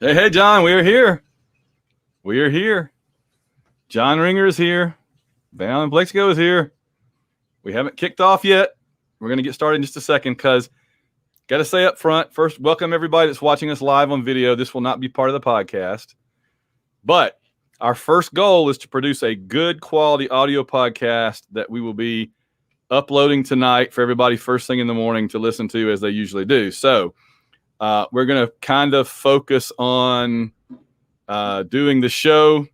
Hey, John, we are here. We are here. John Ringer is here. Van Allen Plexico is here. We haven't kicked off yet. We're going to get started in just a second because got to say up front, first, welcome everybody that's watching us live on video. This will not be part of the podcast. But our first goal is to produce a good quality audio podcast that we will be uploading tonight for everybody first thing in the morning to listen to as they usually do. So we're going to kind of focus on doing the show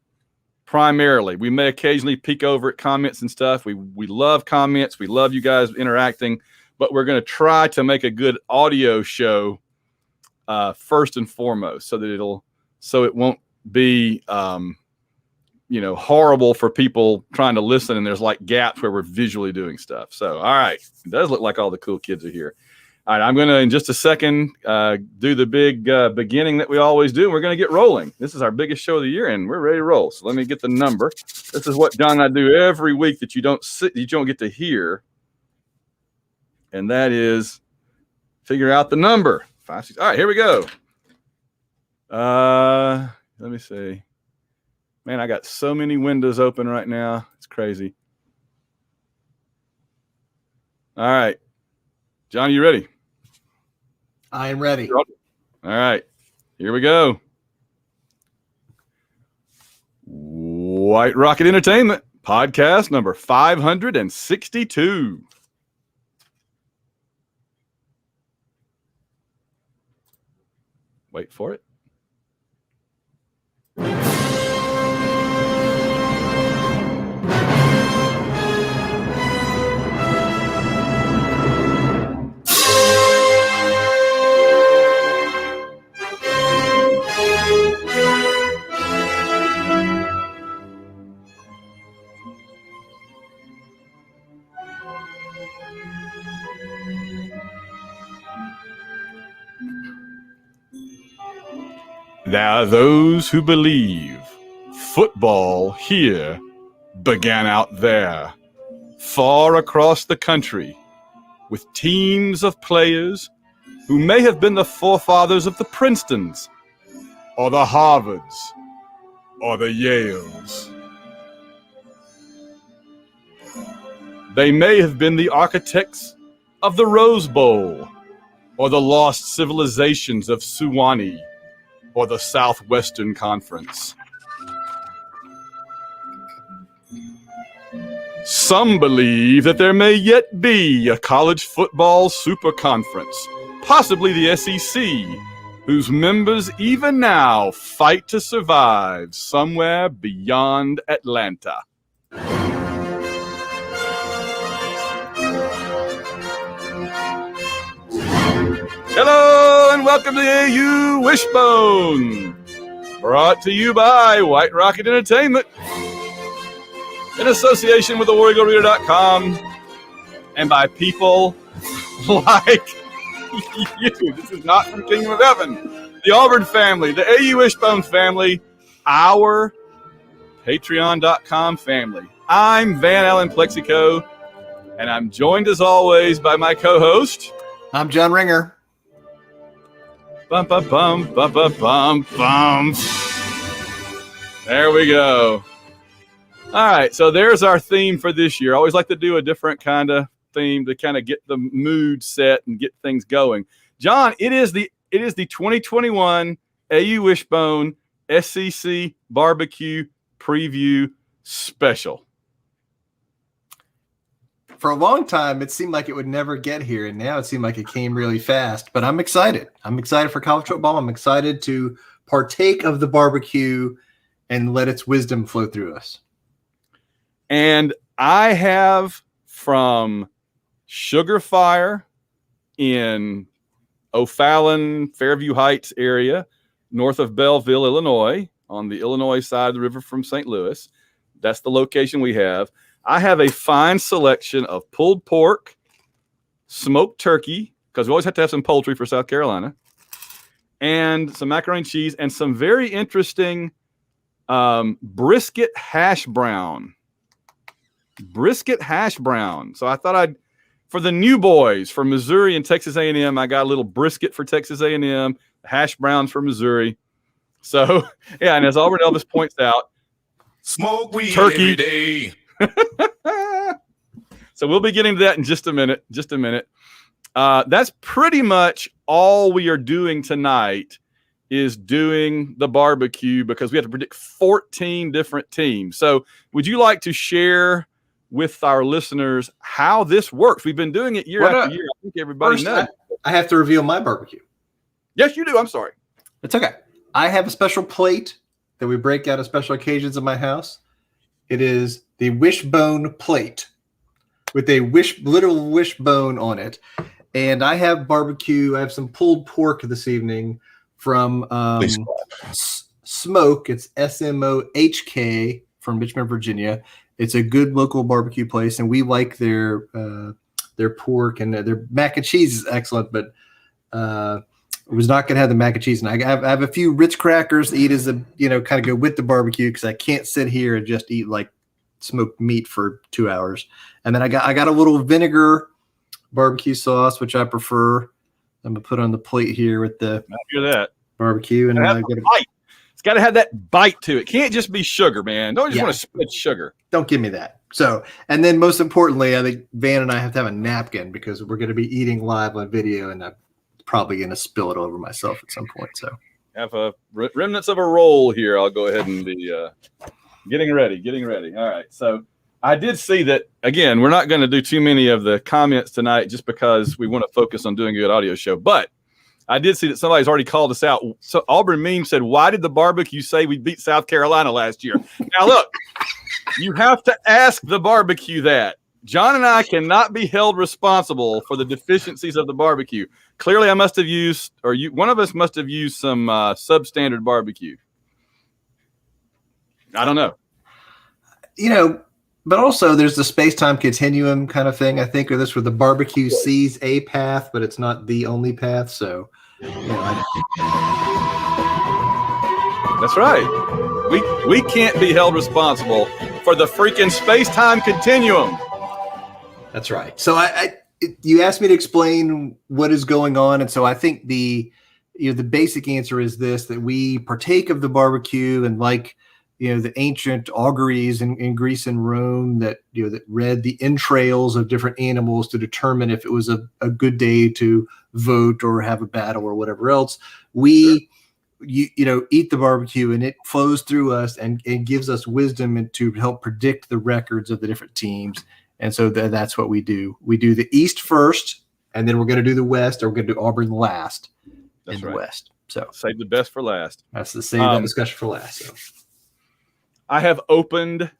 primarily. We may occasionally peek over at comments and stuff. We love comments. We love you guys interacting, but we're going to try to make a good audio show first and foremost so that it won't be horrible for people trying to listen and there's like gaps where we're visually doing stuff. So, all right. It does look like all the cool kids are here. All right, I'm going to, in just a second, do the big beginning that we always do. We're going to get rolling. This is our biggest show of the year, and we're ready to roll. So let me get the number. This is what John and I do every week that you don't get to hear, and that is figure out the number. 5, 6. All right, here we go. Let me see. Man, I got so many windows open right now. It's crazy. All right. John, you ready? I am ready. All right. Here we go. White Rocket Entertainment, podcast number 562. Wait for it. There are those who believe football here began out there, far across the country, with teams of players who may have been the forefathers of the Princetons, or the Harvards, or the Yales. They may have been the architects of the Rose Bowl, or the lost civilizations of Suwannee, or the Southwestern Conference. Some believe that there may yet be a college football super conference, possibly the SEC, whose members even now fight to survive somewhere beyond Atlanta. Hello and welcome to AU Wishbone, brought to you by White Rocket Entertainment, in association with thewarriorreader.com, and by people like you. This is not from Kingdom of Heaven. The Auburn family, the AU Wishbone family, our Patreon.com family. I'm Van Allen Plexico, and I'm joined as always by my co-host. I'm John Ringer. Bum, bum, bum, bum, bum, bum, bum. There we go. All right, so there's our theme for this year. I always like to do a different kind of theme to kind of get the mood set and get things going. John, it is the 2021 AU Wishbone SEC Barbecue Preview Special. For a long time, it seemed like it would never get here, and now it seemed like it came really fast. But I'm excited. I'm excited for college football. I'm excited to partake of the barbecue and let its wisdom flow through us. And I have from Sugar Fire in O'Fallon, Fairview Heights area, north of Belleville, Illinois, on the Illinois side of the river from St. Louis. That's the location we have. I have a fine selection of pulled pork, smoked turkey, because we always have to have some poultry for South Carolina, and some macaroni and cheese, and some very interesting brisket hash brown. Brisket hash brown. So I thought for the new boys, for Missouri and Texas A&M, I got a little brisket for Texas A&M, hash browns for Missouri. So, yeah, and as Auburn Elvis points out, smoke weed turkey every day. So we'll be getting to that in just a minute. That's pretty much all we are doing tonight is doing the barbecue because we have to predict 14 different teams. So would you like to share with our listeners how this works? We've been doing it year after year. I think everybody knows. I have to reveal my barbecue. Yes, you do. I'm sorry. It's okay. I have a special plate that we break out on special occasions in my house. It is the Wishbone plate with a literal wishbone on it. And I have barbecue. I have some pulled pork this evening from Smoke. It's SMOHK from Richmond, Virginia. It's a good local barbecue place, and we like their pork, and their mac and cheese is excellent. But I was not going to have the mac and cheese, and I have a few Ritz crackers to eat as kind of go with the barbecue because I can't sit here and just eat like smoked meat for 2 hours. And then I got a little vinegar barbecue sauce, which I prefer. I'm gonna put on the plate here with the barbecue, and it's got to have that bite to it. Can't just be sugar, man. Don't just want to spread sugar. Don't give me that. So, and then most importantly, I think Van and I have to have a napkin because we're going to be eating live on video, and I'm probably going to spill it over myself at some point. So, have a remnants of a roll here. I'll go ahead and be getting ready. All right. So I did see that, again, we're not going to do too many of the comments tonight just because we want to focus on doing a good audio show. But I did see that somebody's already called us out. So Auburn Meme said, why did the barbecue say we beat South Carolina last year? Now, look, you have to ask the barbecue that. John and I cannot be held responsible for the deficiencies of the barbecue. Clearly, I must have used, one of us must have used some substandard barbecue. I don't know. But also there's the space-time continuum kind of thing, I think, or this where the barbecue sees a path, but it's not the only path. So, that's right. We can't be held responsible for the freaking space-time continuum. That's right. So you asked me to explain what is going on, and so I think the basic answer is this: that we partake of the barbecue, and like the ancient auguries in Greece and Rome that that read the entrails of different animals to determine if it was a good day to vote or have a battle or whatever else. We eat the barbecue, and it flows through us and gives us wisdom and to help predict the records of the different teams. And so that's what we do. We do the East first, and then we're going to do the West, or we're going to do Auburn last in the West. So save the best for last. That's the same discussion for last. So. I have opened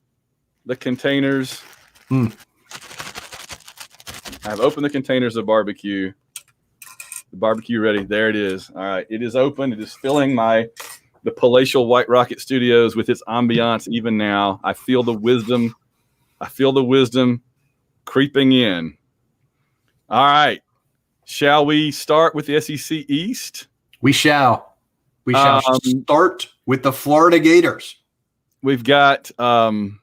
the containers. I have opened the containers of barbecue. The barbecue ready. There it is. All right. It is open. It is filling the palatial White Rocket Studios with its ambiance even now. I feel the wisdom. Creeping in. All right. Shall we start with the SEC East? We shall. We shall start with the Florida Gators. We've got hold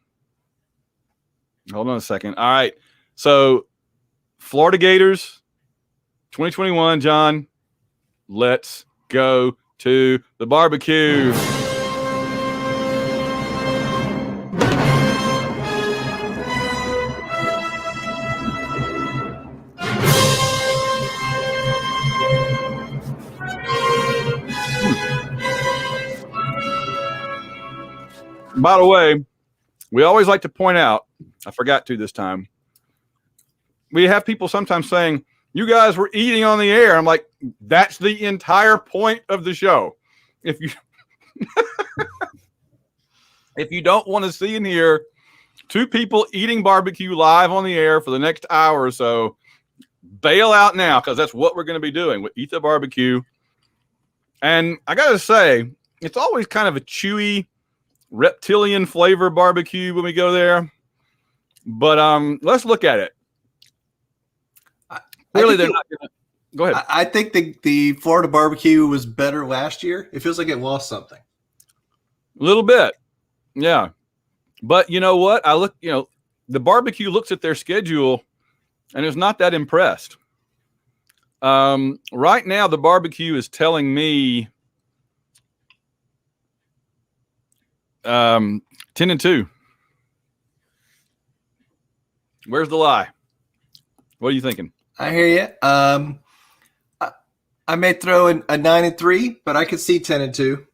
on a second. All right. So Florida Gators 2021, John. Let's go to the barbecue. By the way, we always like to point out, I forgot to this time, we have people sometimes saying, you guys were eating on the air. I'm like, that's the entire point of the show. If you if you don't want to see and hear two people eating barbecue live on the air for the next hour or so, bail out now, because that's what we're going to be doing. We eat the barbecue. And I got to say, it's always kind of a chewy, reptilian flavor barbecue when we go there, but let's look at it. Really, they're not gonna go ahead. I think the Florida barbecue was better last year. It feels like it lost something a little bit, yeah. But you know what? I look, the barbecue looks at their schedule and is not that impressed. Right now, the barbecue is telling me 10-2. Where's the lie? What are you thinking? I hear you. I may throw in a 9-3, but I could see 10-2.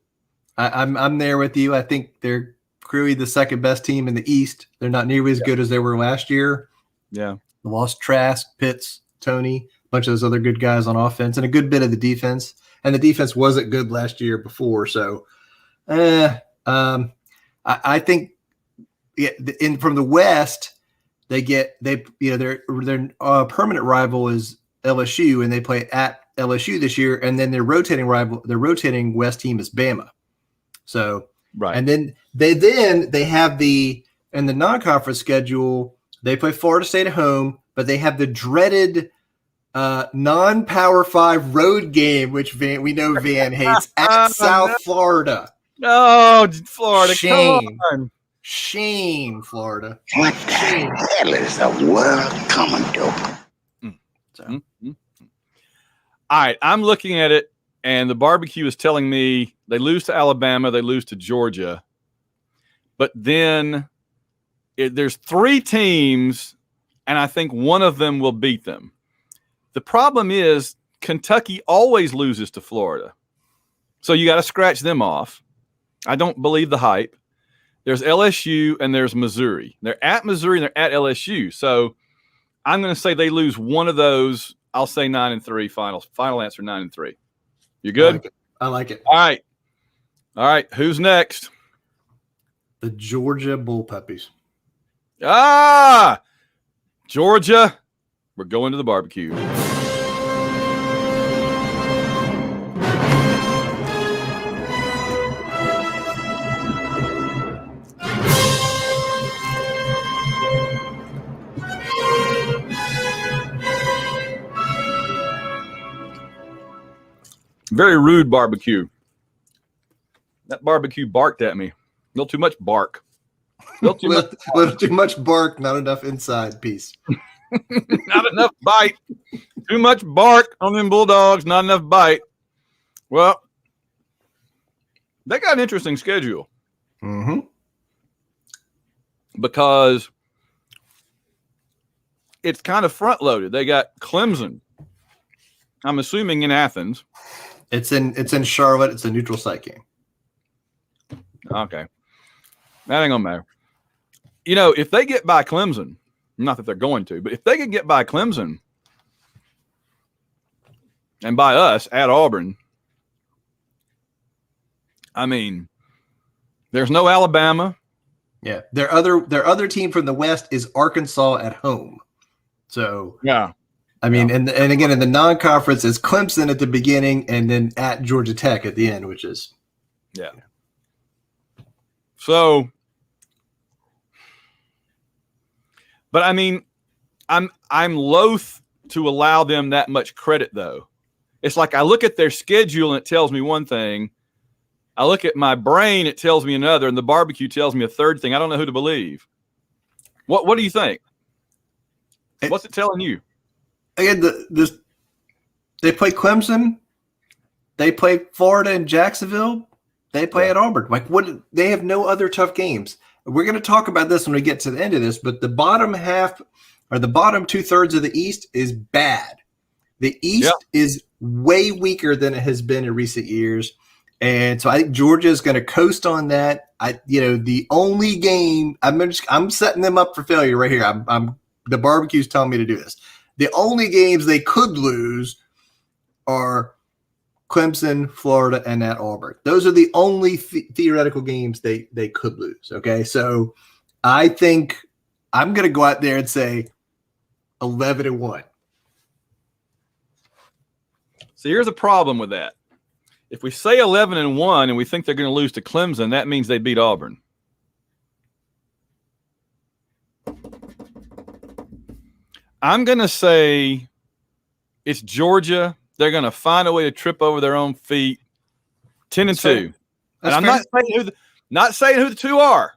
I'm there with you. I think they're clearly the second best team in the East. They're not nearly as good as they were last year. Yeah. They lost Trask, Pitts, Tony, a bunch of those other good guys on offense, and a good bit of the defense. And the defense wasn't good last year before. So I think from the West, their permanent rival is LSU, and they play at LSU this year. And then their rotating West team is Bama. So, right. And then they have in the non-conference schedule, they play Florida State at home, but they have the dreaded non-Power 5 road game, which we know Van hates, at South Florida. Oh, Florida. Shame. Come on. Shame, Florida. What the hell is the world coming to? All right, I'm looking at it, and the barbecue is telling me they lose to Alabama, they lose to Georgia. But then there's 3 teams, and I think one of them will beat them. The problem is Kentucky always loses to Florida. So you got to scratch them off. I don't believe the hype. There's LSU and there's Missouri. They're at Missouri and they're at LSU. So I'm going to say they lose one of those. I'll say 9-3 final answer 9-3. You good? I like it. All right. Who's next? The Georgia Bullpuppies. Georgia. We're going to the barbecue. Very rude barbecue. That barbecue barked at me. A little too much bark. Little too much bark, not enough inside piece. Not enough bite. Too much bark on them Bulldogs, not enough bite. Well, they got an interesting schedule. Mm-hmm. Because it's kind of front-loaded. They got Clemson. I'm assuming in Athens. It's in Charlotte. It's a neutral site game. Okay. That ain't gonna matter. You know, if they get by Clemson, not that they're going to, but if they can get by Clemson and by us at Auburn, I mean, there's no Alabama. Yeah. Their other team from the West is Arkansas at home. So yeah. I mean, and again, in the non-conference, it's Clemson at the beginning and then at Georgia Tech at the end, which is. Yeah. So, but I mean, I'm loath to allow them that much credit, though. It's like I look at their schedule and it tells me one thing. I look at my brain, it tells me another, and the barbecue tells me a third thing. I don't know who to believe. What do you think? What's it telling you? Again, they play Clemson, they play Florida and Jacksonville, they play at Auburn. Like they have no other tough games. We're going to talk about this when we get to the end of this, but the bottom half or the bottom 2/3 of the East is bad. The East is way weaker than it has been in recent years, and so I think Georgia is going to coast on that. The only game I'm setting them up for failure right here. I'm the barbecue's telling me to do this. The only games they could lose are Clemson, Florida, and at Auburn. Those are the only theoretical games they could lose. Okay, so I think I'm going to go out there and say 11-1. So here's a problem with that. If we say 11-1 and we think they're going to lose to Clemson, that means they beat Auburn. I'm going to say it's Georgia. They're going to find a way to trip over their own feet. 10-2. And I'm not saying who the two are.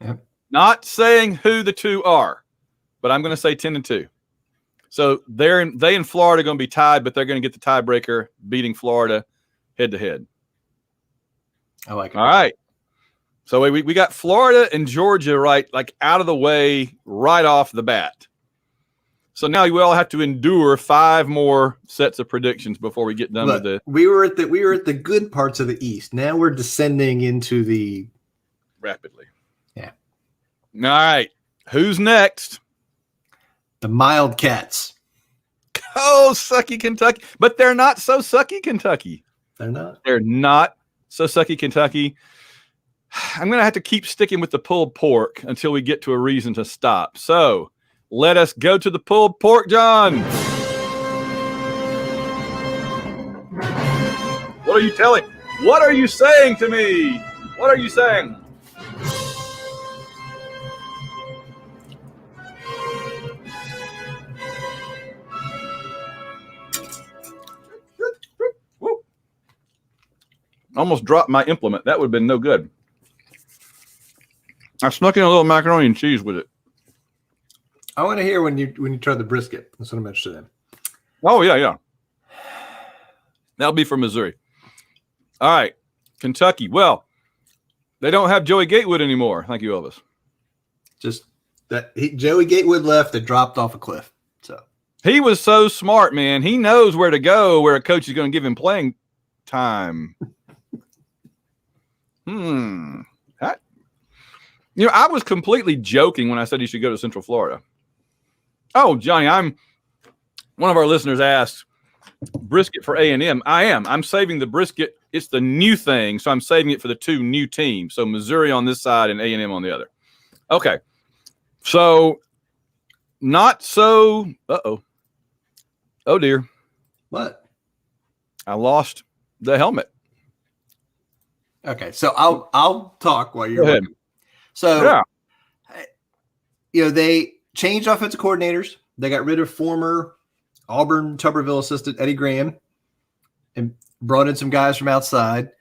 Yep. Not saying who the two are. But I'm going to say 10-2. So they and Florida are going to be tied, but they're going to get the tiebreaker, beating Florida head to head. I like it. All right. So we got Florida and Georgia right, like out of the way right off the bat. So now we all have to endure 5 more sets of predictions before we get done with it. We were at the good parts of the East. Now we're descending into the rapidly. Yeah. All right. Who's next? The Wildcats. Oh, sucky Kentucky. But they're not so sucky Kentucky. They're not. They're not so sucky Kentucky. I'm going to have to keep sticking with the pulled pork until we get to a reason to stop. So let us go to the pulled pork, John. What are you telling? What are you saying to me? What are you saying? Almost dropped my implement. That would have been no good. I snuck in a little macaroni and cheese with it. I want to hear when you try the brisket. That's what I'm interested in. Oh, yeah. That'll be for Missouri. All right. Kentucky. Well, they don't have Joey Gatewood anymore. Thank you, Elvis. Just that Joey Gatewood left and dropped off a cliff. So he was so smart, man. He knows where to go, where a coach is going to give him playing time. I was completely joking when I said he should go to Central Florida. Oh, Johnny, one of our listeners asked brisket for A&M. I'm saving the brisket. It's the new thing, so I'm saving it for the 2 new teams. So Missouri on this side and A&M on the other. Okay. So not so. Uh-oh. Oh, dear. What? I lost the helmet. Okay, so I'll talk while you're looking. So, yeah. They changed offensive coordinators. They got rid of former Auburn Tuberville assistant Eddie Graham and brought in some guys from outside.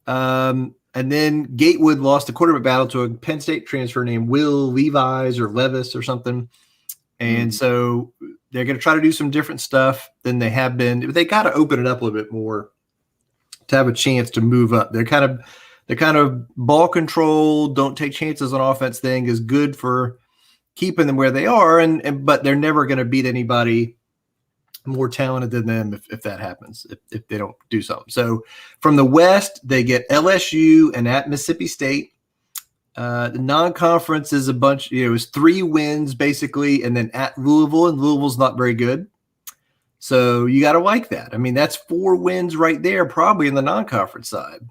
And then Gatewood lost the quarterback battle to a Penn State transfer named Will Levis or Levis or something. And so they're going to try to do some different stuff than they have been. But they got to open it up a little bit more to have a chance to move up. They're kind of ball control, don't take chances on offense thing is good for keeping them where they are, but they're never going to beat anybody more talented than them if that happens, if they don't do something. So from the West, they get LSU and at Mississippi State. The non-conference is a bunch, it was 3 wins basically, and then at Louisville, and Louisville's not very good. So you got to like that. I mean, that's 4 wins right there, probably in the non-conference side.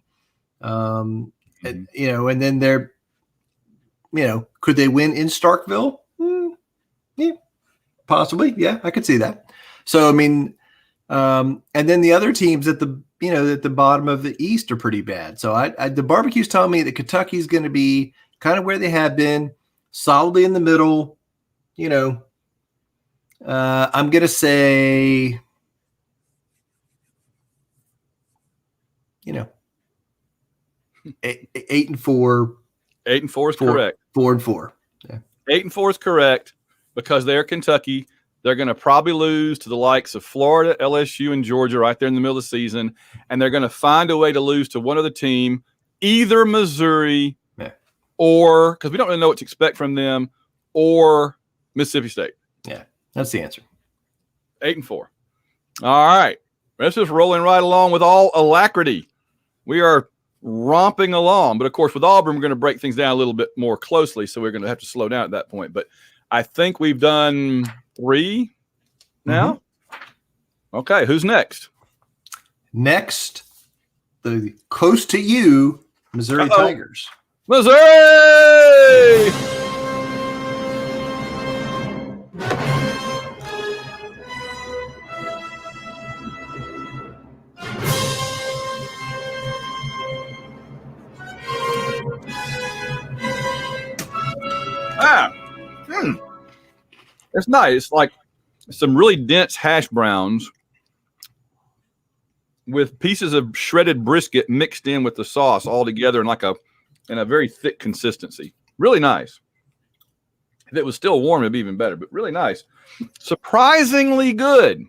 And then they're, could they win in Starkville? Yeah, possibly. Yeah, I could see that. So, I mean, and then the other teams at the bottom of the East are pretty bad. So the barbecue's telling me that Kentucky's going to be kind of where they have been, solidly in the middle. I'm going to say, 8-4. 8-4 is correct. 4-4. Yeah. 8-4 is correct because they're Kentucky. They're going to probably lose to the likes of Florida, LSU, and Georgia right there in the middle of the season, and they're going to find a way to lose to one other team, either Missouri or, because we don't really know what to expect from them, or Mississippi State. Yeah, that's the answer. 8-4. All right. Let's just rolling right along with all alacrity. We are romping along. But, of course, with Auburn, we're going to break things down a little bit more closely, so we're going to have to slow down at that point. But I think we've done 3 now. Mm-hmm. Okay, who's next? Next, the close to you, Missouri Tigers. Missouri! It's nice. It's like some really dense hash browns with pieces of shredded brisket mixed in with the sauce all together in a very thick consistency. Really nice. If it was still warm, it'd be even better, but really nice. Surprisingly good.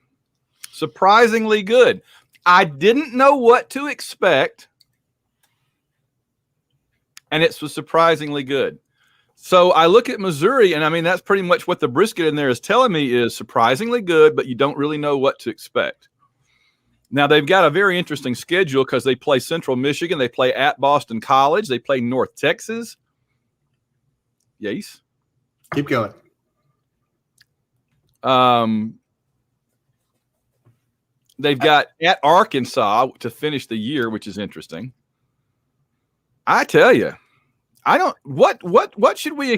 Surprisingly good. I didn't know what to expect. and it was surprisingly good. So I look at Missouri, and I mean, that's pretty much what the brisket in there is telling me is surprisingly good, but you don't really know what to expect. Now, they've got a very interesting schedule because they play Central Michigan. They play at Boston College. They play North Texas. Yes. Keep going. They've got at Arkansas to finish the year, which is interesting. I tell you, I don't. What should we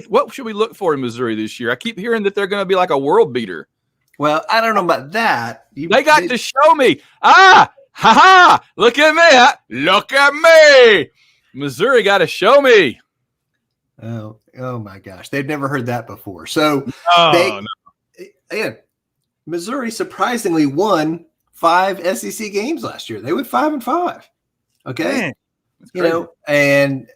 look for in Missouri this year? I keep hearing that they're going to be like a world beater. Well, I don't know about that. They got to show me. Look at me. Look at me. Missouri got to show me. Oh my gosh. They've never heard that before. So again, Missouri surprisingly won 5 SEC games last year. They went 5-5. Okay. Man, and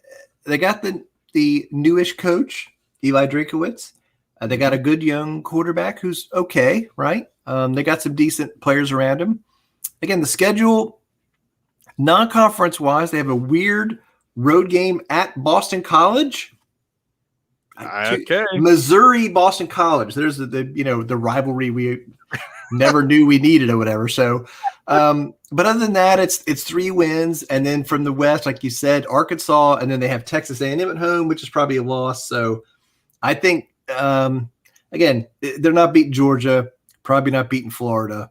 they got the newish coach, Eli Drakowitz. They got a good young quarterback who's okay, right? They got some decent players around him. Again, the schedule, non-conference wise, they have a weird road game at Boston College. Okay. Missouri, Boston College. There's the rivalry we never knew we needed or whatever. So, but other than that, it's 3 wins, and then from the West, like you said, Arkansas, and then they have Texas A&M at home, which is probably a loss. So, I think again, they're not beating Georgia, probably not beating Florida.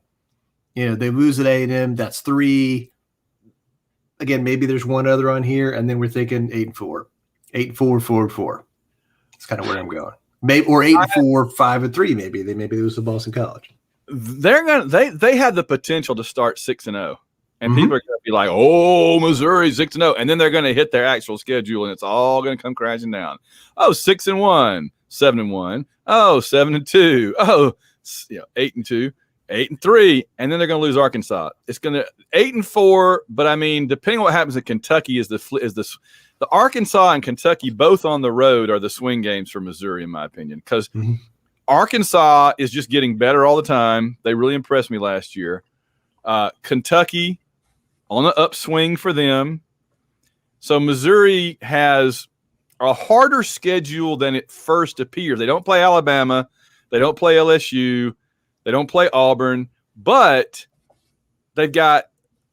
They lose at A&M. That's 3. Again, maybe there's one other on here, and then we're thinking 8-4, 8-4, 4-4. That's kind of where I'm going. Maybe or 8-4, 5-3. Maybe they lose to Boston College. They have the potential to start 6-0, and people are going to be like, "Oh, Missouri 6-0," and then they're going to hit their actual schedule, and it's all going to come crashing down. Oh, 6-1, 7-1. Oh, 7-2. Oh, 8-2, 8-3, and then they're going to lose Arkansas. It's going to 8-4, but I mean, depending on what happens in Kentucky, is the Arkansas and Kentucky both on the road are the swing games for Missouri, in my opinion, because Arkansas is just getting better all the time. They really impressed me last year. Kentucky on the upswing for them. So Missouri has a harder schedule than it first appears. They don't play Alabama. They don't play LSU. They don't play Auburn. But they've got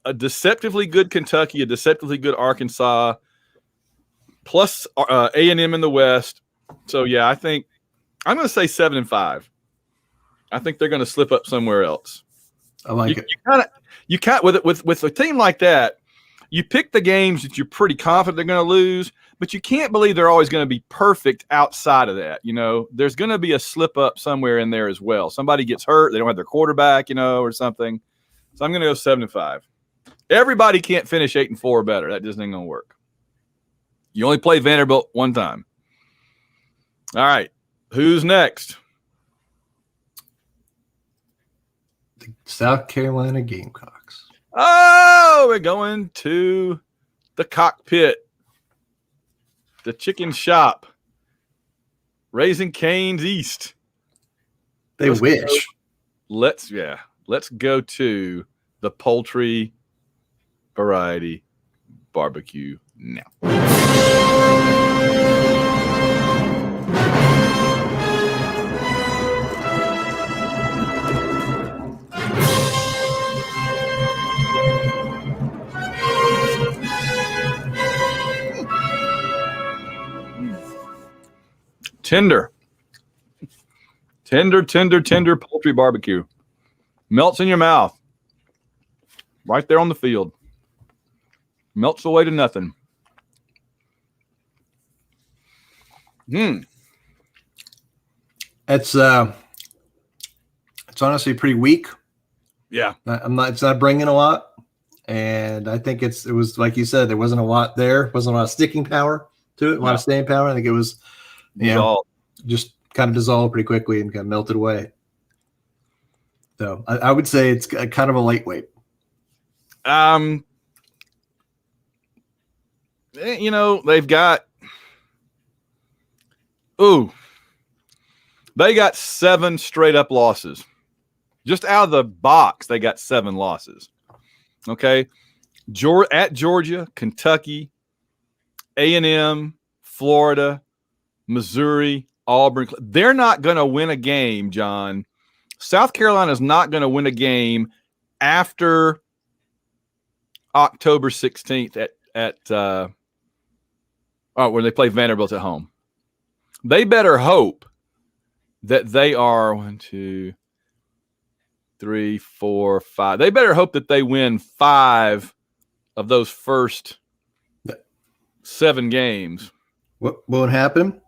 a deceptively good Kentucky, a deceptively good Arkansas, plus A&M in the West. So, yeah, I think I'm going to say 7-5. I think they're going to slip up somewhere else. I like it. You can't with a team like that. You pick the games that you're pretty confident they're going to lose, but you can't believe they're always going to be perfect outside of that. There's going to be a slip up somewhere in there as well. Somebody gets hurt, they don't have their quarterback, or something. So I'm going to go 7-5. Everybody can't finish 8-4 or better. That just ain't going to work. You only play Vanderbilt one time. All right. Who's next? The South Carolina Gamecocks. Oh, we're going to the cockpit, the chicken shop, Raising Cane's East. Let's wish. Let's go to the poultry variety barbecue now. Tender poultry barbecue. Melts in your mouth. Right there on the field. Melts away to nothing. It's honestly pretty weak. Yeah. It's not bringing a lot. And I think it was like you said, there wasn't a lot there. Wasn't a lot of sticking power to it, a lot of staying power. I think it was just kind of dissolved pretty quickly and kind of melted away. So I would say it's kind of a lightweight. They've got they got 7 straight up losses. Just out of the box, they got 7 losses. Okay. At Georgia, Kentucky, A&M, Florida, Missouri, Auburn. They're not going to win a game, John. South Carolina is not going to win a game after October 16th when they play Vanderbilt at home. They better hope that they are 1, 2, 3, 4, 5. They better hope that they win 5 of those first 7 games. What won't happen?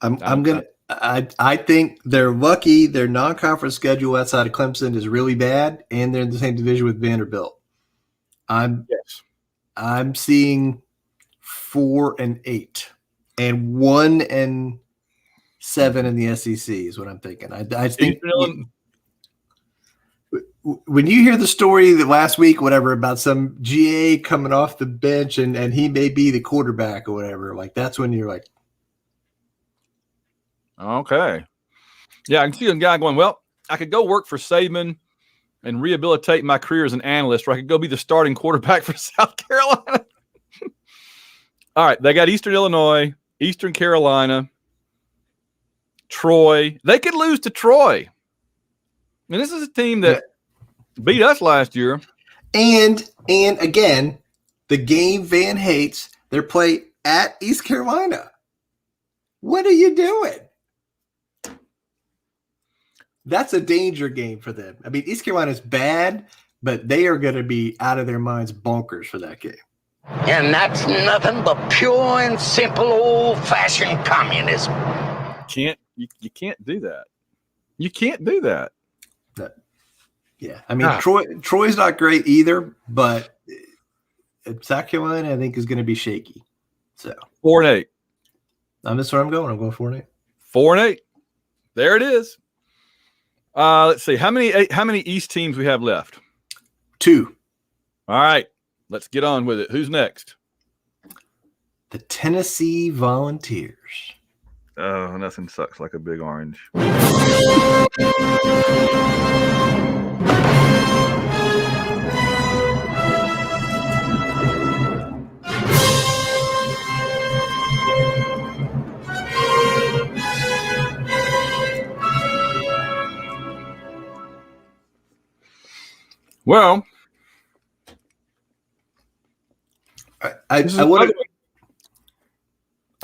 I think they're lucky. Their non-conference schedule outside of Clemson is really bad, and they're in the same division with Vanderbilt. I'm seeing 4-8 and 1-7 in the SEC is what I'm thinking. I think when you hear the story that last week, whatever, about some GA coming off the bench and he may be the quarterback or whatever, like that's when you're like, okay. Yeah, I can see a guy going, well, I could go work for Saban and rehabilitate my career as an analyst, or I could go be the starting quarterback for South Carolina. All right, they got Eastern Illinois, Eastern Carolina, Troy. They could lose to Troy. And this is a team that beat us last year. And again, the game Van hates, they're playing at East Carolina. What are you doing? That's a danger game for them. I mean, East Carolina's bad, but they are going to be out of their minds bonkers for that game. And that's nothing but pure and simple old-fashioned communism. You can't do that. You can't do that. Yeah, I mean, Troy's not great either, but South Carolina, I think, is going to be shaky. So 4-8. That's where I'm going. I'm going 4-8. 4-8. There it is. Let's see how many East teams we have left. 2. All right, let's get on with it. Who's next? The Tennessee Volunteers. Oh, nothing sucks like a big orange. Well, I'm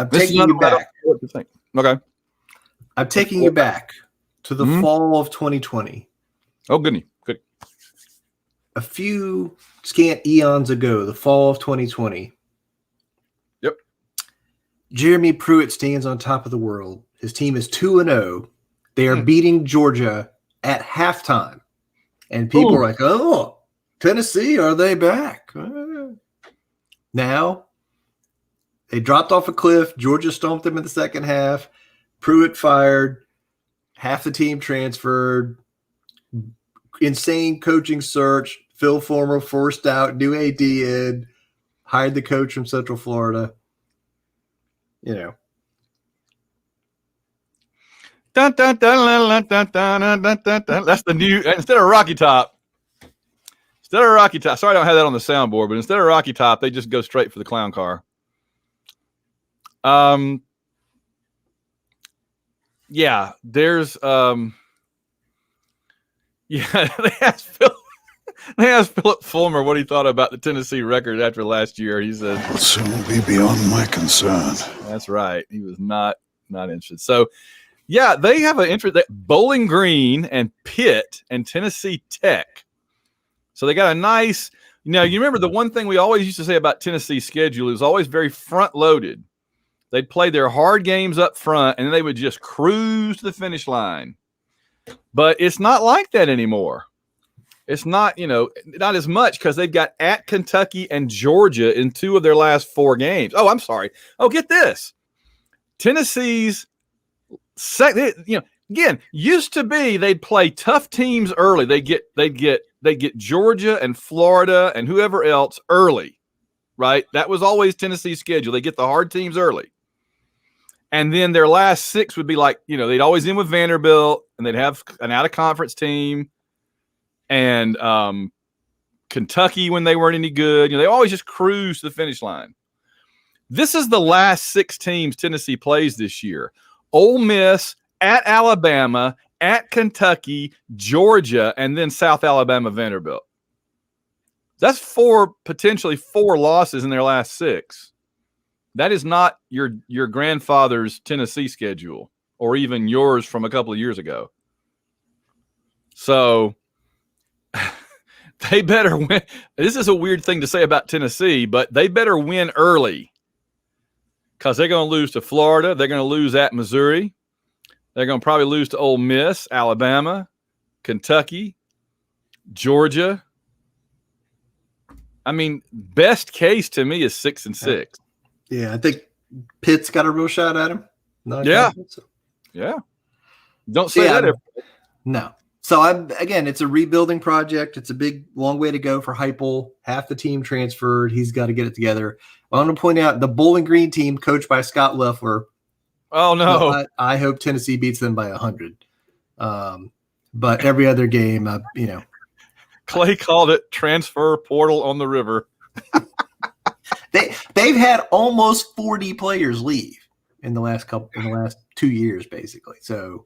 taking you back. What do you think? Okay. I'm taking you back to the fall of 2020. Oh, goodness. Good. A few scant eons ago, the fall of 2020. Yep. Jeremy Pruitt stands on top of the world. His team is 2-0. They are beating Georgia at halftime. And people are like, oh, Tennessee, are they back? Now, they dropped off a cliff. Georgia stomped them in the second half. Pruitt fired. Half the team transferred. Insane coaching search. Phil Fulmer forced out. New AD in. Hired the coach from Central Florida. You know. Dun, dun, dun, dun, dun, dun, dun, dun, dun. That's the new, instead of Rocky Top. Sorry I don't have that on the soundboard, but instead of Rocky Top, they just go straight for the clown car. Yeah, there's they asked Philip Fulmer what he thought about the Tennessee record after last year. He said, "Will soon be beyond my concern." That's right. He was not interested. So, yeah, they have an interest that Bowling Green and Pitt and Tennessee Tech. So they got a nice, you remember the one thing we always used to say about Tennessee's schedule is always very front loaded. They'd play their hard games up front and then they would just cruise to the finish line. But it's not like that anymore. It's not, not as much because they've got at Kentucky and Georgia in 2 of their last 4 games. Oh, I'm sorry. Oh, get this. Tennessee's again, used to be they'd play tough teams early. They'd get Georgia and Florida and whoever else early, right? That was always Tennessee's schedule. They get the hard teams early. And then their last 6 would be like, they'd always end with Vanderbilt and they'd have an out-of-conference team and Kentucky when they weren't any good. They always just cruise to the finish line. This is the last 6 teams Tennessee plays this year. Ole Miss, at Alabama, at Kentucky, Georgia, and then South Alabama, Vanderbilt. That's potentially 4 losses in their last 6. That is not your grandfather's Tennessee schedule or even yours from a couple of years ago. So they better win. This is a weird thing to say about Tennessee, but they better win early because they're going to lose to Florida. They're going to lose at Missouri. They're going to probably lose to Ole Miss, Alabama, Kentucky, Georgia. I mean, best case to me is 6-6. Yeah, I think Pitt's got a real shot at him. Yeah. Don't say that. No. So it's a rebuilding project. It's a big, long way to go for Heupel. Half the team transferred. He's got to get it together. I want to point out the Bowling Green team, coached by Scott Loeffler. Oh no! I hope Tennessee beats them by 100. But every other game, Clay called it transfer portal on the river. They've had almost 40 players leave in the last 2 years, basically. So.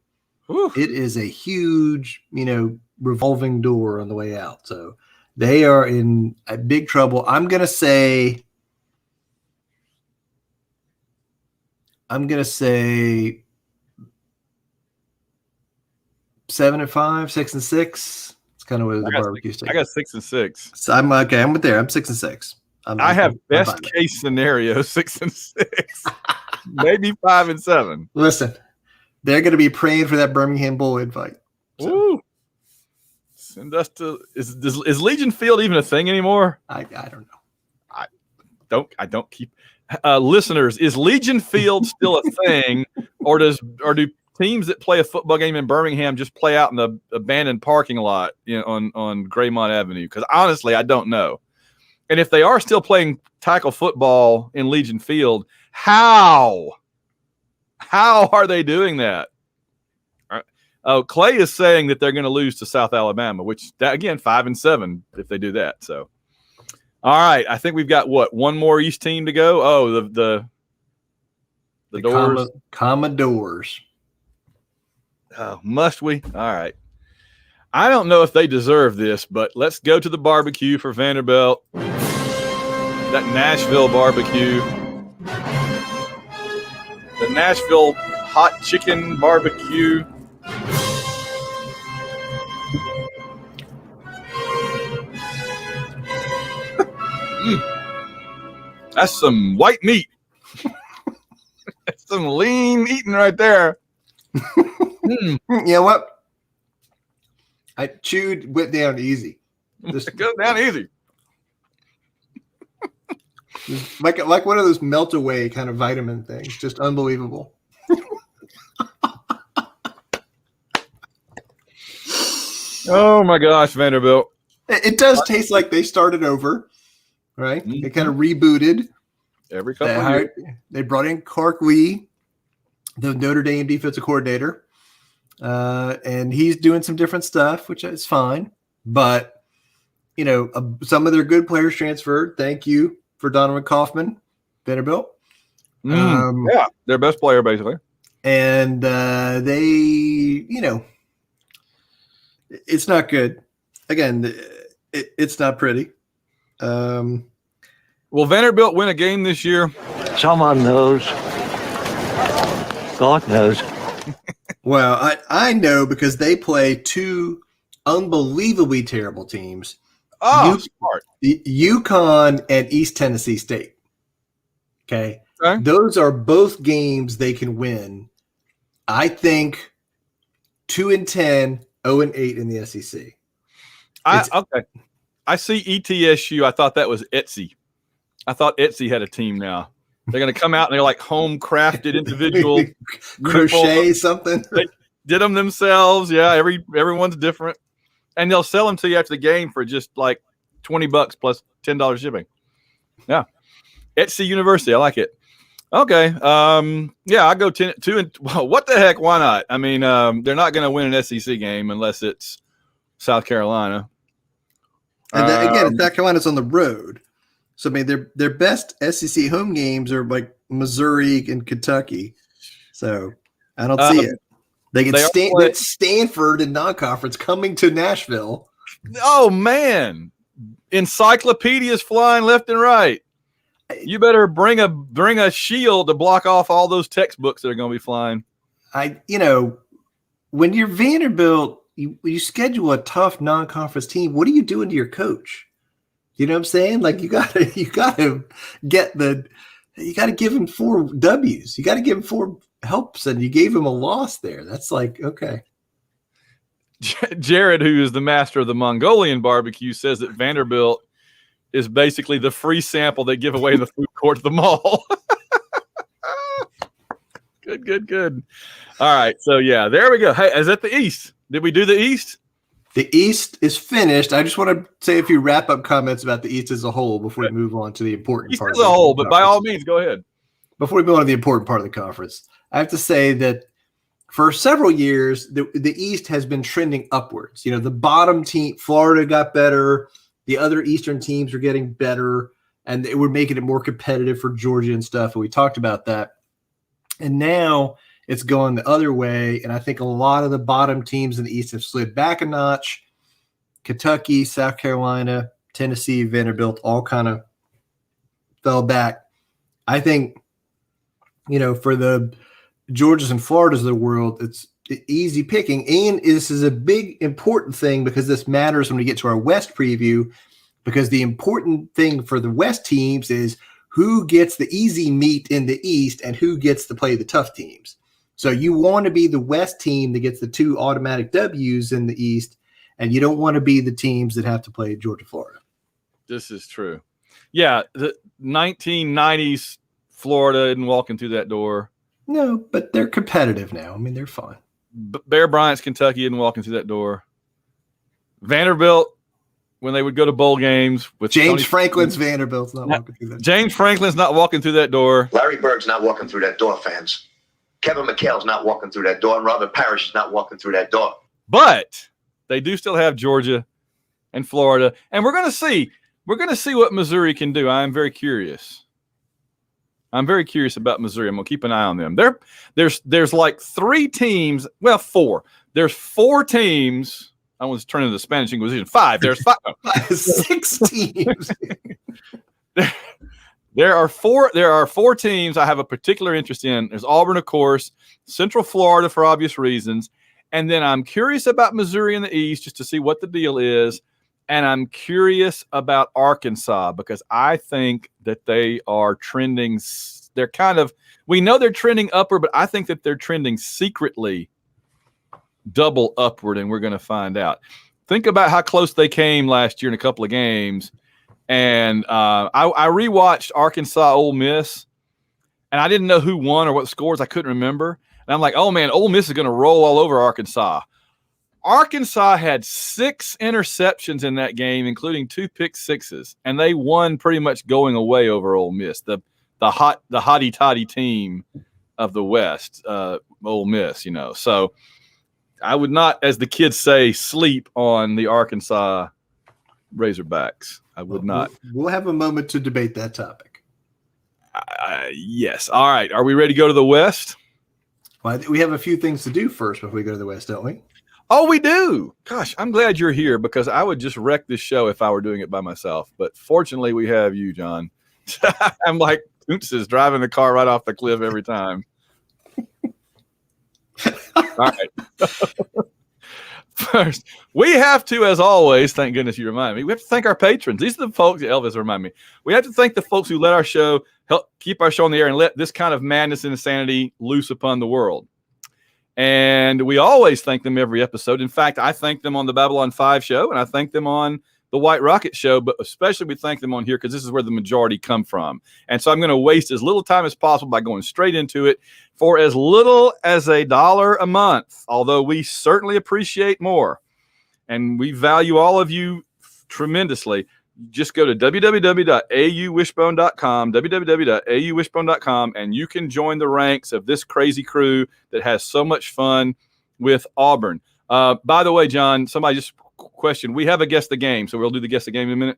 Oof. It is a huge, revolving door on the way out. So they are in a big trouble. I'm going to say 7-5, 6-6. It's kind of what the barbecue state. I got 6-6. So I'm okay. I'm with there. I'm 6-6. I have best case scenario 6-6, maybe 5-7. Listen. They're going to be praying for that Birmingham Bowl invite. So. Ooh. Send us to is Legion Field even a thing anymore? I don't know. I don't keep listeners. Is Legion Field still a thing, or do teams that play a football game in Birmingham just play out in the abandoned parking lot on Graymont Avenue? Because honestly, I don't know. And if they are still playing tackle football in Legion Field, how are they doing that? Oh, Clay is saying that they're going to lose to South Alabama, which again 5-7 if they do that. So, all right, I think we've got one more East team to go. Oh, the Doors, Commodores. Oh, must we? All right. I don't know if they deserve this, but let's go to the barbecue for Vanderbilt. That Nashville barbecue. The Nashville hot chicken barbecue. That's some white meat. That's some lean eating right there. You know what? I went down easy. Just go down easy. Like one of those melt away kind of vitamin things. Just unbelievable. Oh my gosh, Vanderbilt. It does taste like they started over, right? Mm-hmm. They kind of rebooted. Every couple of years. They brought in Clark Lee, the Notre Dame defensive coordinator, and he's doing some different stuff, which is fine. But, some of their good players transferred. Thank you for Donovan Kaufman, Vanderbilt. Yeah, their best player, basically. And they, it's not good. Again, it's not pretty. Will Vanderbilt win a game this year? Someone knows. God knows. Well, I know because they play two unbelievably terrible teams. Oh, smart. UConn and East Tennessee State. Okay. Those are both games they can win. I think 2-10, 0-8 in the SEC. Okay. I see ETSU. I thought that was Etsy. I thought Etsy had a team now. They're going to come out and they're like home crafted individual crochet something. They did them themselves. Yeah. Everyone's different. And they'll sell them to you after the game for just like $20 plus $10 shipping. Yeah. Etsy University. I like it. Okay. Yeah, I go 2 and what the heck? Why not? I mean, they're not going to win an SEC game unless it's South Carolina. And then, again, South Carolina's on the road. So I mean, their best SEC home games are like Missouri and Kentucky. So I don't see it. They get Stanford in non-conference coming to Nashville. Oh man, encyclopedias flying left and right. You better bring a shield to block off all those textbooks that are going to be flying. When you're Vanderbilt, you schedule a tough non-conference team. What are you doing to your coach? You know what I'm saying? Like you gotta give him 4 W's. You got to give him 4 helps, and you gave him a loss there. That's like, okay. Jared, who is the master of the Mongolian barbecue, says that Vanderbilt is basically the free sample they give away in the food court at the mall. Good. All right. So, yeah, there we go. Hey, is that the East? Did we do the East? The East is finished. I just want to say a few wrap-up comments about the East as a whole before we move on to the important part. East as a whole, but by all means, go ahead. Before we move on to the important part of the conference, I have to say that for several years, the East has been trending upwards. You know, the bottom team, Florida, got better. The other Eastern teams are getting better, and they were making it more competitive for Georgia and stuff. And we talked about that. And now it's going the other way. And I think a lot of the bottom teams in the East have slid back a notch. Kentucky, South Carolina, Tennessee, Vanderbilt all kind of fell back. I think, for the Georgias and Floridas of the world, it's easy picking. And this is a big, important thing because this matters when we get to our West preview, because the important thing for the West teams is who gets the easy meat in the East and who gets to play the tough teams. So you want to be the West team that gets the 2 automatic W's in the East, and you don't want to be the teams that have to play Georgia, Florida. This is true. Yeah, the 1990s Florida isn't walking through that door. No, but they're competitive now. I mean, they're fun. Bear Bryant's Kentucky isn't walking through that door. Vanderbilt, when they would go to bowl games with James Franklin's Vanderbilt's not walking through that door. James Franklin's not walking through that door. Larry Bird's not walking through that door, fans. Kevin McHale's not walking through that door, and Robert Parrish is not walking through that door. But they do still have Georgia and Florida, and we're going to see. We're going to see what Missouri can do. I'm very curious. I'm very curious about Missouri. I'm going to keep an eye on them. There's like 3 teams. Well, 4. There's 4 teams. I was turning to the Spanish Inquisition. 5. There's 5. 6 teams. There are 4 teams I have a particular interest in. There's Auburn, of course, Central Florida for obvious reasons. And then I'm curious about Missouri in the East just to see what the deal is. And I'm curious about Arkansas because I think that they are trending. We know they're trending upward, but I think that they're trending secretly double upward, and we're going to find out. Think about how close they came last year in a couple of games. And I rewatched Arkansas Ole Miss, and I didn't know who won or what scores. I couldn't remember. And I'm like, oh, man, Ole Miss is going to roll all over Arkansas. Arkansas had 6 interceptions in that game, including 2 pick sixes, and they won pretty much going away over Ole Miss, the hotty-toddy team of the West, Ole Miss, So I would not, as the kids say, sleep on the Arkansas Razorbacks. I would not. We'll have a moment to debate that topic. Yes. All right. Are we ready to go to the West? Well, we have a few things to do first before we go to the West, don't we? Oh, we do. Gosh, I'm glad you're here because I would just wreck this show if I were doing it by myself. But fortunately, we have you, John. I'm like Koontz is driving the car right off the cliff every time. All right. First, we have to, as always, thank goodness you remind me, we have to thank our patrons. These are the folks, Elvis remind me. We have to thank the folks who let our show, help keep our show on the air and let this kind of madness and insanity loose upon the world. And we always thank them every episode. In fact, I thank them on the Babylon 5 show, and I thank them on the White Rocket show, but especially we thank them on here because this is where the majority come from. And so I'm going to waste as little time as possible by going straight into it for as little as $1 a month, although we certainly appreciate more. And we value all of you tremendously. Just go to www.auwishbone.com, www.auwishbone.com, and you can join the ranks of this crazy crew that has so much fun with Auburn. By the way, John, somebody just questioned. We have a Guess the Game, so we'll do the Guess the Game in a minute.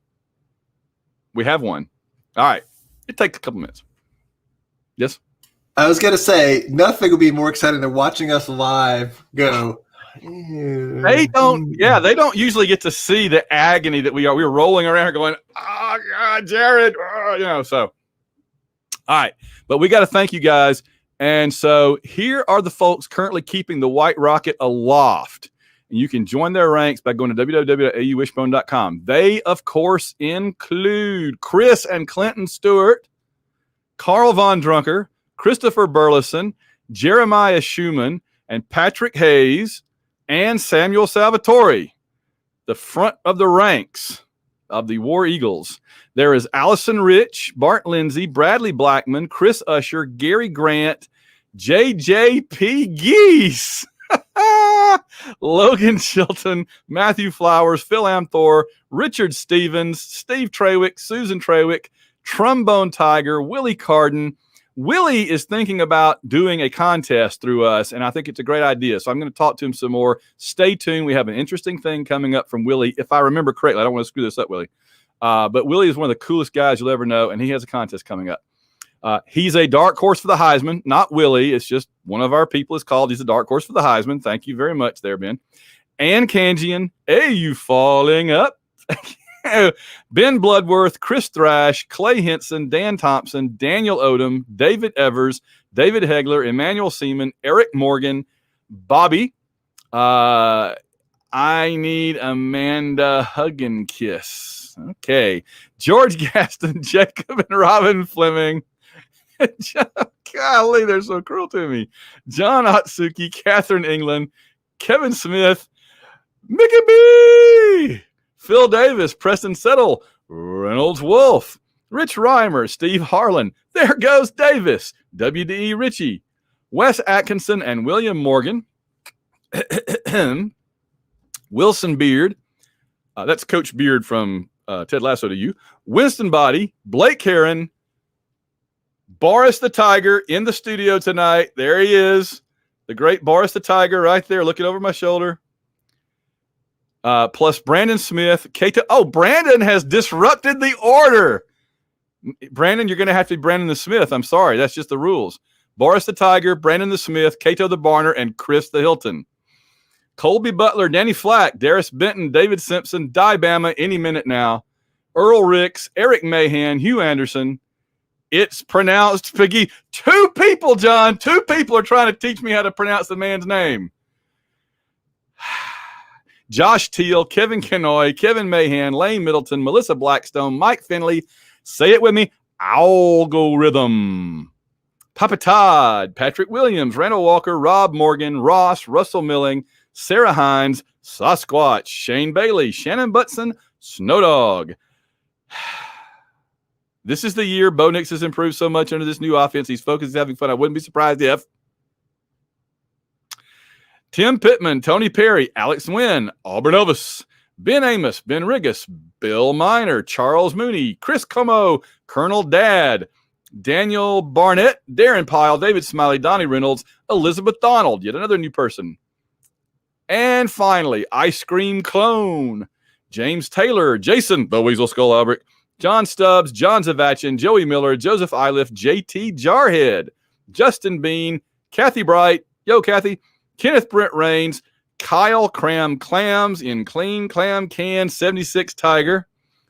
We have one. All right. It takes a couple minutes. Yes? I was going to say, nothing would be more exciting than watching us live go. They don't usually get to see the agony that we are. We were rolling around here going, oh, God, Jared. Oh, so. All right. But we got to thank you guys. And so here are the folks currently keeping the White Rocket aloft. And you can join their ranks by going to www.auwishbone.com. They, of course, include Chris and Clinton Stewart, Carl Von Drunker, Christopher Burleson, Jeremiah Schumann, and Patrick Hayes, and Samuel Salvatore, the front of the ranks of the War Eagles. There is Allison Rich, Bart Lindsay, Bradley Blackman, Chris Usher, Gary Grant, JJP Geese, Logan Chilton, Matthew Flowers, Phil Amthor, Richard Stevens, Steve Trawick, Susan Trawick, Trombone Tiger, Willie Carden. Willie is thinking about doing a contest through us, and I think it's a great idea. So I'm going to talk to him some more. Stay tuned. We have an interesting thing coming up from Willie. If I remember correctly, I don't want to screw this up, Willie. But Willie is one of the coolest guys you'll ever know, and he has a contest coming up. He's a dark horse for the Heisman, not Willie. It's just one of our people is called. He's a dark horse for the Heisman. Thank you very much there, Ben. Ann Kanjian. Hey, you falling up? Ben Bloodworth, Chris Thrash, Clay Henson, Dan Thompson, Daniel Odom, David Evers, David Hegler, Emmanuel Seaman, Eric Morgan, Bobby. I need Amanda Huggin Kiss. Okay. George Gaston, Jacob and Robin Fleming. Golly, they're so cruel to me. John Otsuki, Catherine England, Kevin Smith, Mickey B, Phil Davis, Preston Settle, Reynolds Wolf, Rich Reimer, Steve Harlan, there goes Davis, WDE Ritchie, Wes Atkinson, and William Morgan, Wilson Beard, that's Coach Beard from Ted Lasso to you, Winston Body, Blake Heron, Boris the Tiger in the studio tonight. There he is, the great Boris the Tiger right there looking over my shoulder. Plus Brandon Smith, Kato. Oh, Brandon has disrupted the order. Brandon, you're going to have to be Brandon the Smith. I'm sorry. That's just the rules. Boris the Tiger, Brandon the Smith, Kato the Barner, and Chris the Hilton. Colby Butler, Danny Flack, Darius Benton, David Simpson, Di Bama, any minute now. Earl Ricks, Eric Mahan, Hugh Anderson. It's pronounced Piggy. 2 people, John. 2 people are trying to teach me how to pronounce the man's name. Josh Teal, Kevin Kenoy, Kevin Mahan, Lane Middleton, Melissa Blackstone, Mike Finley. Say it with me. Algorithm. Papa Todd, Patrick Williams, Randall Walker, Rob Morgan, Ross, Russell Milling, Sarah Hines, Sasquatch, Shane Bailey, Shannon Butson, Snowdog. This is the year Bo Nix has improved so much under this new offense. He's focused, he's having fun. I wouldn't be surprised if. Tim Pittman, Tony Perry, Alex Wynn, Auburn Elvis, Ben Amos, Ben Riggis, Bill Miner, Charles Mooney, Chris Como, Colonel Dad, Daniel Barnett, Darren Pyle, David Smiley, Donnie Reynolds, Elizabeth Donald, yet another new person. And finally, Ice Cream Clone, James Taylor, Jason, the Weasel Skull Albrecht, John Stubbs, John Zavachin, Joey Miller, Joseph Iliff, JT Jarhead, Justin Bean, Kathy Bright, yo Kathy, Kenneth Brent Rains, Kyle Cram Clams in Clean Clam Can 76 Tiger,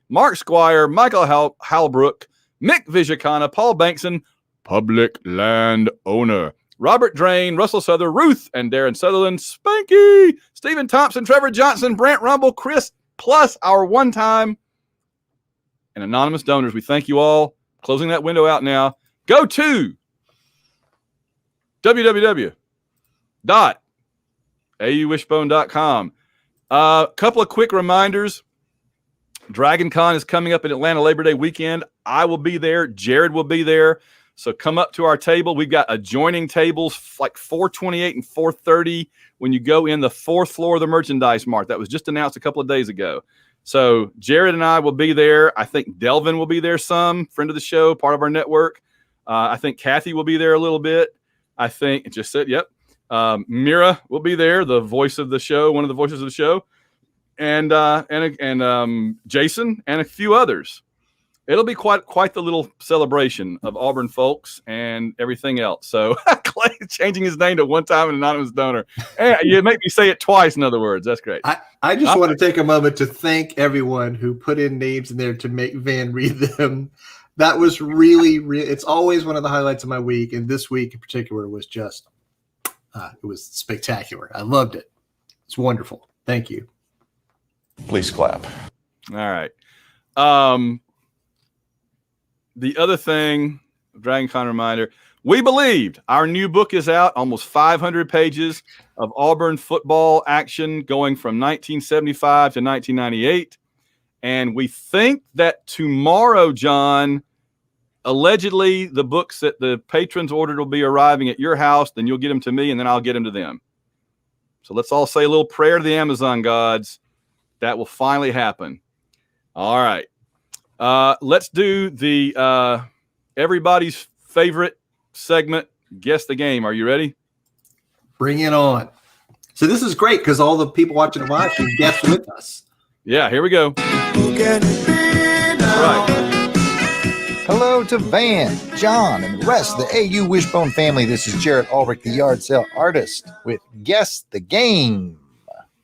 Mark Squire, Michael Halbrook, Mick Vizicana, Paul Bankson, Public Land Owner, Robert Drain, Russell Souther, Ruth and Darren Sutherland, Spanky, Stephen Thompson, Trevor Johnson, Brent Rumble, Chris, plus our one-time and anonymous donors. We thank you all. Closing that window out now. Go to www.auwishbone.com. A couple of quick reminders. Dragoncon is coming up in Atlanta Labor Day weekend. I will be there. Jared will be there. So come up to our table. We've got adjoining tables like 428 and 430 when you go in the 4th floor of the merchandise mart. That was just announced a couple of days ago. So Jared and I will be there. I think Delvin will be there some, friend of the show, part of our network. I think Kathy will be there a little bit. I think it just said, yep. Mira will be there, the voice of the show, one of the voices of the show. And Jason and a few others. it'll be quite the little celebration of Auburn folks and everything else. So Clay changing his name to one time an anonymous donor. Hey, you make me say it twice. In other words, that's great. I just want to take a moment to thank everyone who put in names in there to make Van read them. That was really. It's always one of the highlights of my week, and this week in particular was just it was spectacular. I loved it. It's wonderful. Thank you. Please clap. All right. The other thing, Dragoncon Reminder, we believed our new book is out, almost 500 pages of Auburn football action going from 1975 to 1998. And we think that tomorrow, John, allegedly the books that the patrons ordered will be arriving at your house. Then you'll get them to me, and then I'll get them to them. So let's all say a little prayer to the Amazon gods. That will finally happen. All right. Let's do the everybody's favorite segment, Guess the Game. Are you ready? Bring it on. So this is great because all the people watching live can guess with us. Yeah, here we go. Right. Hello to Van, John, and the rest of the AU Wishbone family. This is Jarrett Ulrich, the yard sale artist, with Guess the Game,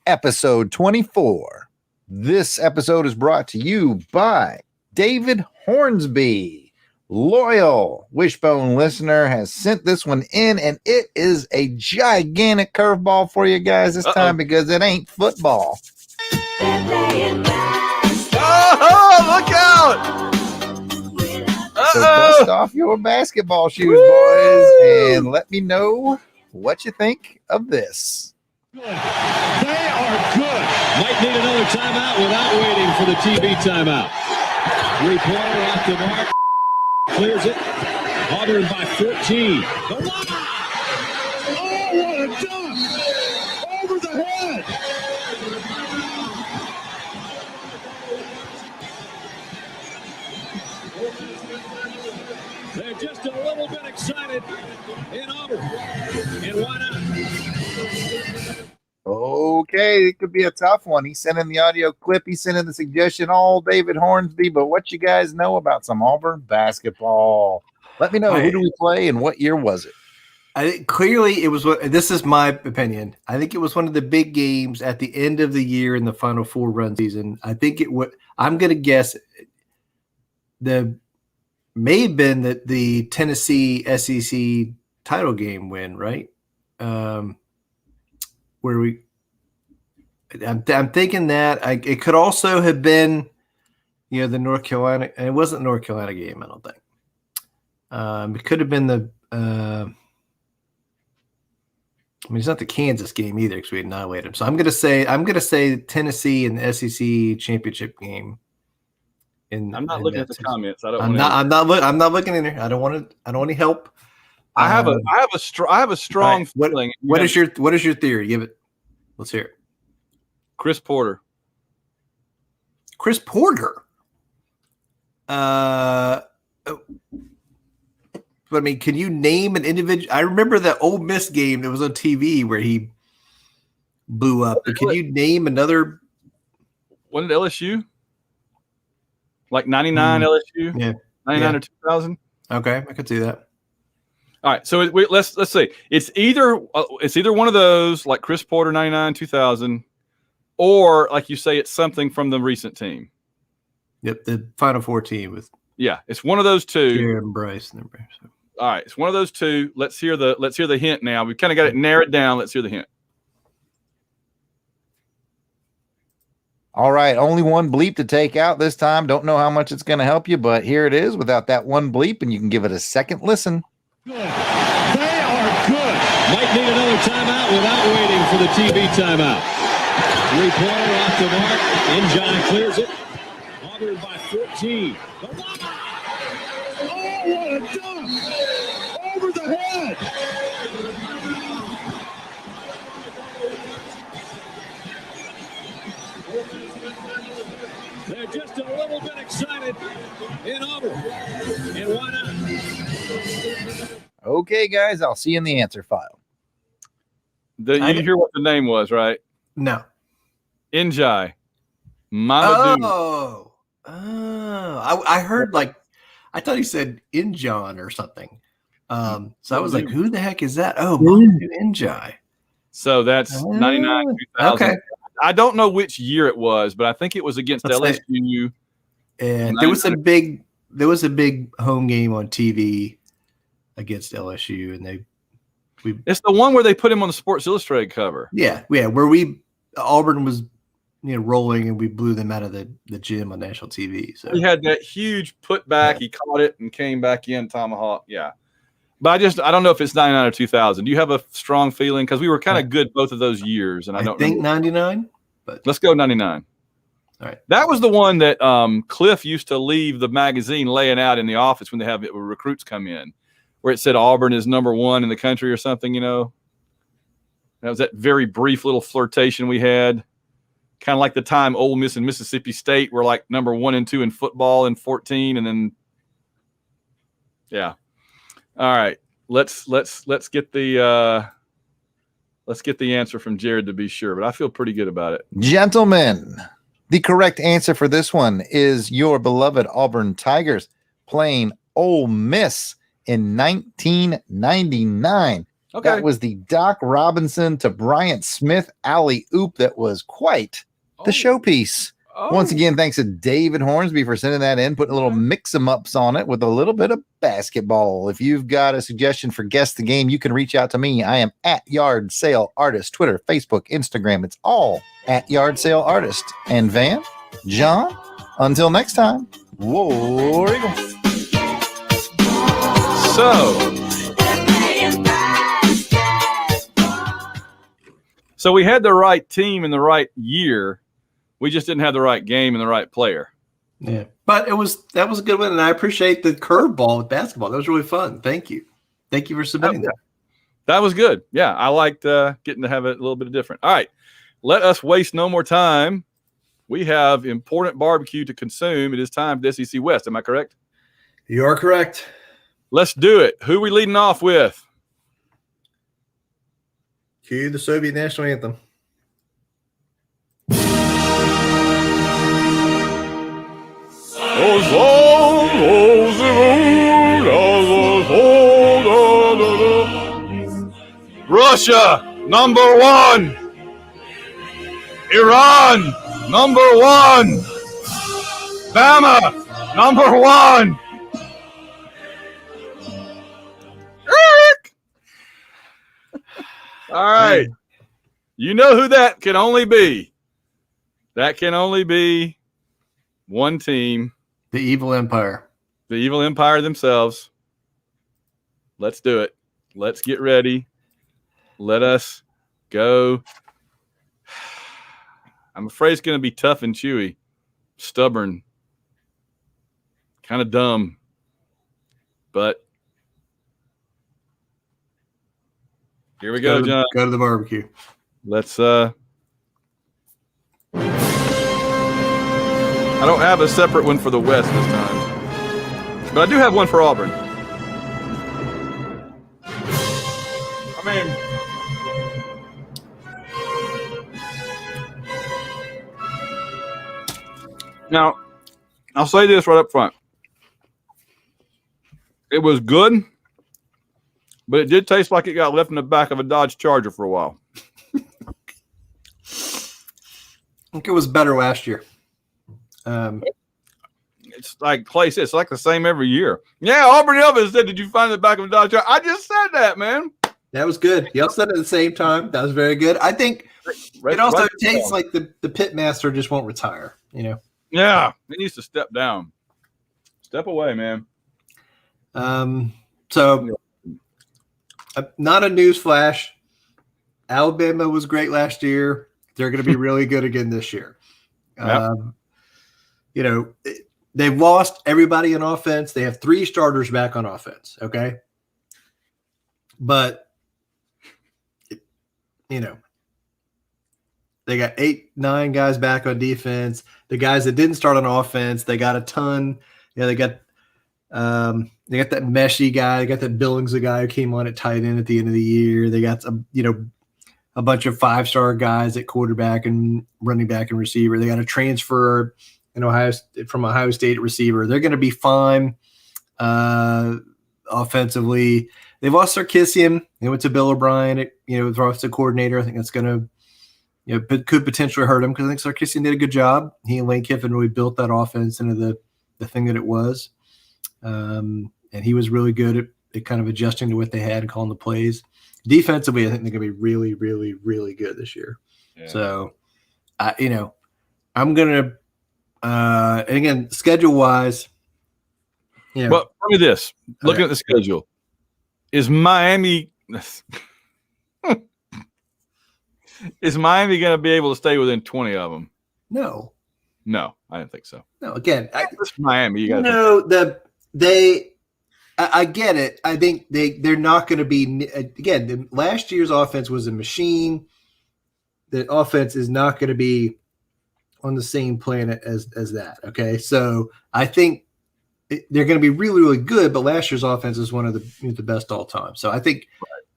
episode 24. This episode is brought to you by David Hornsby. Loyal Wishbone listener has sent this one in, and it is a gigantic curveball for you guys this time because it ain't football. Oh, look out! So dust off your basketball shoes, boys, and let me know what you think of this. They are good. Might need another timeout without waiting for the TV timeout. 3-pointer off the mark. Clears it. Auburn by 14. The line. Oh, what a dunk! Over the head. They're just a little bit excited in Auburn. And why not? Okay, it could be a tough one. He sent in the audio clip. He sent in the suggestion, all David Hornsby. But what you guys know about some Auburn basketball? Let me know. Who do we play and what year was it? I think clearly it was this is my opinion. I think it was one of the big games at the end of the year in the Final Four run season. I think it would. I'm going to guess may have been the Tennessee SEC title game win, right? Where I'm thinking that it could also have been, the North Carolina, and it wasn't North Carolina game. I don't think. It could have been the. It's not the Kansas game either because we annihilated them. So I'm gonna say Tennessee in the SEC championship game. I'm not looking at the comments. I'm not looking in there. I don't want any help. I have a strong feeling. What is your theory? Give it. Let's hear it. Chris Porter. Chris Porter. But I mean, can you name an individual? I remember that Ole Miss game that was on TV where he blew up. But can you name another? Wasn't it LSU? Like 99 LSU? Yeah. 99 or 2000? Okay, I could see that. All right, so let's see. It's either one of those, like Chris Porter 99 2000, or like you say, it's something from the recent team. Yep, the Final Four team with. Yeah, it's one of those two. Jared and Bryce. All right, it's one of those two. Let's hear the hint now. We've kind of got it narrowed down. Let's hear the hint. All right, only one bleep to take out this time. Don't know how much it's going to help you, but here it is without that one bleep, and you can give it a second listen. Good. They are good. Might need another timeout without waiting for the TV timeout. 3-pointer off the mark. John clears it. Auburn by 14. The line. Oh, what a dunk! Over the head. They're just a little bit excited in Auburn. And why not? Okay, guys, I'll see you in the answer file. You hear what the name was, right? No. Njai. Mamadou. Oh, I heard I thought he said Injon or something. So I was like, who the heck is that? Oh, Mountain Injai. So that's 99, 2000. Okay. I don't know which year it was, but I think it was against LSU. And there was a big home game on TV against LSU, and it's the one where they put him on the Sports Illustrated cover. Yeah, where Auburn was rolling, and we blew them out of the gym on national TV. So he had that huge putback. He caught it and came back in tomahawk. Yeah. But I don't know if it's 99 or 2000. Do you have a strong feeling? Because we were kind of good both of those years, and I don't think 99. But let's go 99. All right. That was the one that Cliff used to leave the magazine laying out in the office when they have recruits come in, where it said Auburn is number 1 in the country or something. That was that very brief little flirtation we had, kind of like the time Ole Miss and Mississippi State were like number 1 and 2 in football in 14, and then yeah. All right, let's get the answer from Jared to be sure, but I feel pretty good about it. Gentlemen, the correct answer for this one is your beloved Auburn Tigers playing Ole Miss in 1999. Okay. That was the Doc Robinson to Bryant Smith alley-oop that was quite the showpiece. Once again, thanks to David Hornsby for sending that in, putting a little mix-em-ups on it with a little bit of basketball. If you've got a suggestion for Guess the Game, you can reach out to me. I am at Yard Sale Artist, Twitter, Facebook, Instagram. It's all at Yard Sale Artist. And Van, John, until next time, War Eagle. So we had the right team in the right year. We just didn't have the right game and the right player. Yeah, but that was a good one, and I appreciate the curveball with basketball. That was really fun. Thank you for submitting that. That was good. Yeah, I liked getting to have it a little bit different. All right, let us waste no more time. We have important barbecue to consume. It is time for the SEC West. Am I correct? You are correct. Let's do it. Who are we leading off with? Cue the Soviet national anthem. Russia, number 1. Iran, number 1. Bama, number 1. All right. You know who that can only be. That can only be one team. The Evil Empire. The Evil Empire themselves. Let's do it. Let's get ready. Let us go. I'm afraid it's going to be tough and chewy. Stubborn. Kind of dumb. But here we go, John. Go to the barbecue. Let's I don't have a separate one for the West this time. But I do have one for Auburn. I mean, now, I'll say this right up front. It was good, but it did taste like it got left in the back of a Dodge Charger for a while. I think it was better last year. It's like Clay said, it's like the same every year. Yeah, Auburn Elvis said, "Did you find the back of a Dodge Charger?" I just said that, man. That was good. Y'all said it at the same time. That was very good. I think it also tastes like the pitmaster just won't retire, Yeah, he needs to step down. Step away, man. So not a news flash. Alabama was great last year. They're going to be really good again this year. Yep. They've lost everybody in offense. They have 3 starters back on offense. Okay. But, they got 8, 9 guys back on defense. The guys that didn't start on offense, they got a ton. They got that Meshy guy. They got that Billings, the guy who came on at tight end at the end of the year. They got some, a bunch of 5-star guys at quarterback and running back and receiver. They got a transfer from Ohio State receiver. They're going to be fine offensively. They've lost Sarkisian. They went to Bill O'Brien, the offensive coordinator. I think that's going to, could potentially hurt him because I think Sarkisian did a good job. He and Lane Kiffin really built that offense into the thing that it was. And he was really good at kind of adjusting to what they had and calling the plays. Defensively, I think they're going to be really, really, really good this year. Yeah. So, I'm going to, and again, schedule-wise, Well, tell me this. Looking at the schedule, is Miami going to be able to stay within 20 of them? No, I didn't think so. No, again, it's Miami. You I get it. I think they're not going to be again. Last year's offense was a machine. The offense is not going to be on the same planet as that. Okay, so I think they're going to be really, really good. But last year's offense is one of the best all time. So I think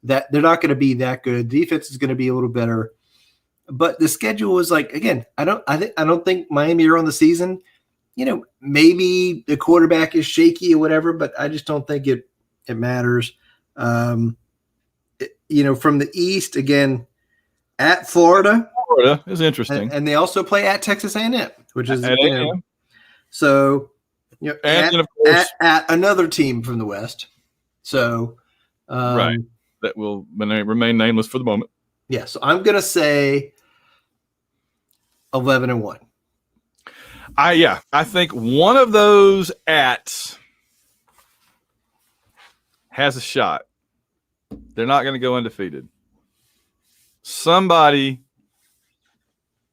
that they're not going to be that good. Defense is going to be a little better. But the schedule was like, again, I don't think Miami are on the season. Maybe the quarterback is shaky or whatever, but I just don't think it matters. From the East, again, at Florida. Florida is interesting. And they also play at Texas A&M, which is, so, and of course, at another team from the West. So, right. That will remain nameless for the moment. Yeah. So I'm going to say 11-1. I think one of those has a shot. They're not going to go undefeated. Somebody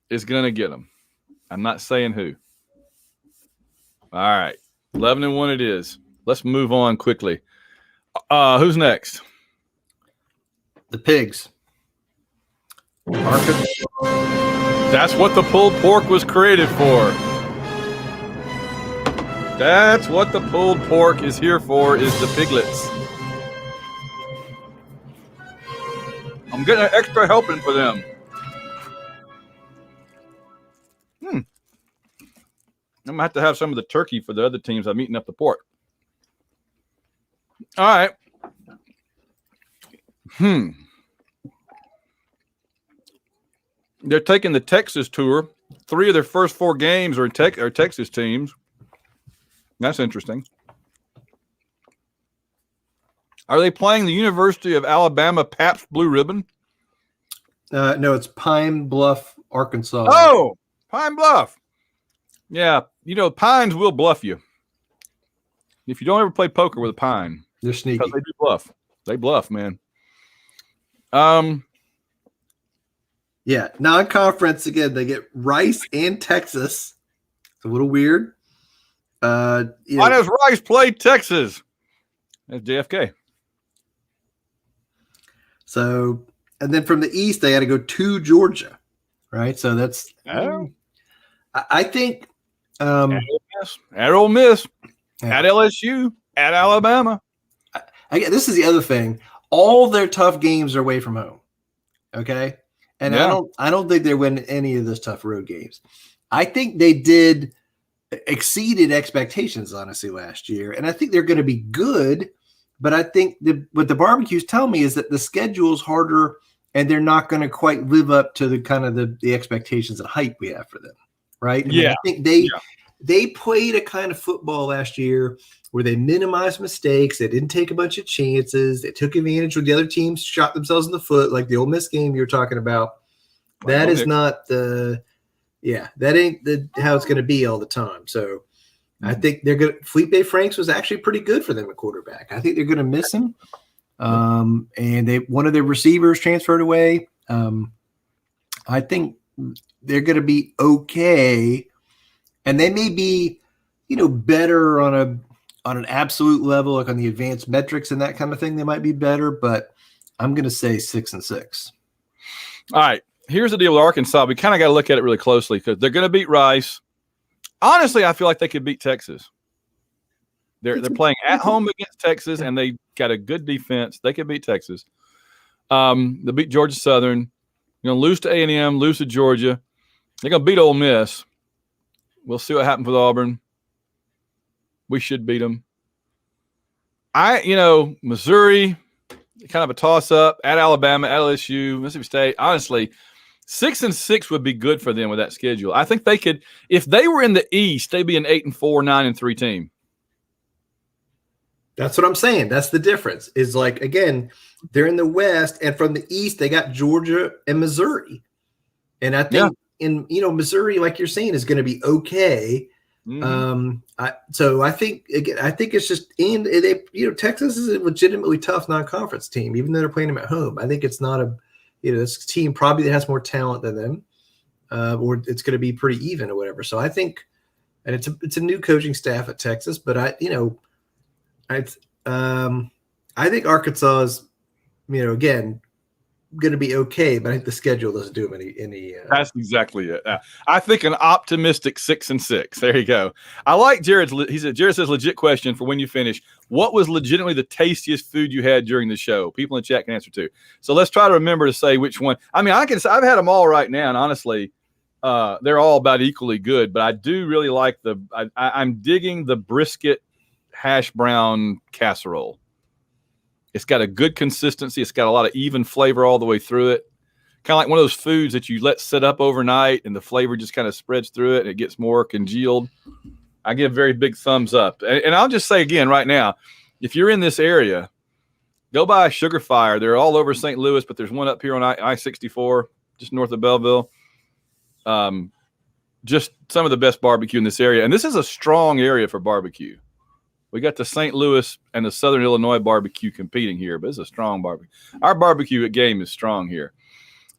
is going to get them. I'm not saying who. All right. 11-1 it is. Let's move on quickly. Who's next? The Pigs. Arkansas. That's what the pulled pork was created for. That's what the pulled pork is here for, is the piglets. I'm getting an extra helping for them. I'm going to have to have some of the turkey for the other teams. I'm eating up the pork. All right. They're taking the Texas tour. 3 of their first 4 games are Texas teams. That's interesting. Are they playing the University of Alabama Pabst Blue Ribbon? No, it's Pine Bluff, Arkansas. Oh, Pine Bluff. Yeah, pines will bluff you. If you don't ever play poker with a pine, they're sneaky. Because they do bluff. They bluff, man. Yeah, non-conference again. They get Rice and Texas. It's a little weird. Why does Rice play Texas? That's JFK. So, and then from the East, they got to go to Georgia, right? So that's. I think. At Ole Miss, at LSU, at Alabama. This is the other thing. All their tough games are away from home. Okay. And I don't think they win any of those tough road games. I think they exceeded expectations, honestly, last year. And I think they're going to be good. But I think what the barbecues tell me is that the schedule is harder and they're not going to quite live up to the kind of the expectations and hype we have for them. Right. I think they played a kind of football last year where they minimized mistakes. They didn't take a bunch of chances. They took advantage when the other teams shot themselves in the foot, like the Ole Miss game you were talking about. That is not that ain't how it's going to be all the time. So I think they're going to. Felipe Franks was actually pretty good for them at quarterback. I think they're going to miss him. And one of their receivers transferred away. I think they're going to be okay. And they may be, better on an absolute level, like on the advanced metrics and that kind of thing. They might be better, but I'm going to say 6-6. All right. Here's the deal with Arkansas. We kind of got to look at it really closely because they're going to beat Rice. Honestly, I feel like they could beat Texas. They're playing at home against Texas, and they got a good defense. They could beat Texas. They'll beat Georgia Southern. They're going to lose to A&M, lose to Georgia. They're going to beat Ole Miss. We'll see what happens with Auburn. We should beat them. Missouri, kind of a toss-up. At Alabama, at LSU, Mississippi State. Honestly, 6-6 would be good for them with that schedule. I think they could, if they were in the East, they'd be an 8-4, 9-3 team. That's what I'm saying. That's the difference. Is like, again, they're in the West, and from the East, they got Georgia and Missouri. And I think Missouri, like you're saying, is going to be okay. So I think it's just, and they, Texas is a legitimately tough non-conference team, even though they're playing them at home. I think it's not this team probably that has more talent than them, or it's going to be pretty even or whatever. So I think, and it's a new coaching staff at Texas, but I think Arkansas is, again, going to be okay, but I think the schedule doesn't do them any. That's exactly it. I think an optimistic 6-6. There you go. I like Jared's. Jared says legit question for when you finish. What was legitimately the tastiest food you had during the show? People in chat can answer too. So let's try to remember to say which one. I mean, I've had them all right now, and honestly, they're all about equally good. But I do really like I'm digging the brisket hash brown casserole. It's got a good consistency. It's got a lot of even flavor all the way through it. Kind of like one of those foods that you let sit up overnight and the flavor just kind of spreads through it and it gets more congealed. I give very big thumbs up. And I'll just say again right now, if you're in this area, go buy a Sugar Fire. They're all over St. Louis, but there's one up here on I-64, just north of Belleville. Just some of the best barbecue in this area. And this is a strong area for barbecue. We got the St. Louis and the Southern Illinois barbecue competing here, but it's a strong barbecue. Our barbecue game is strong here.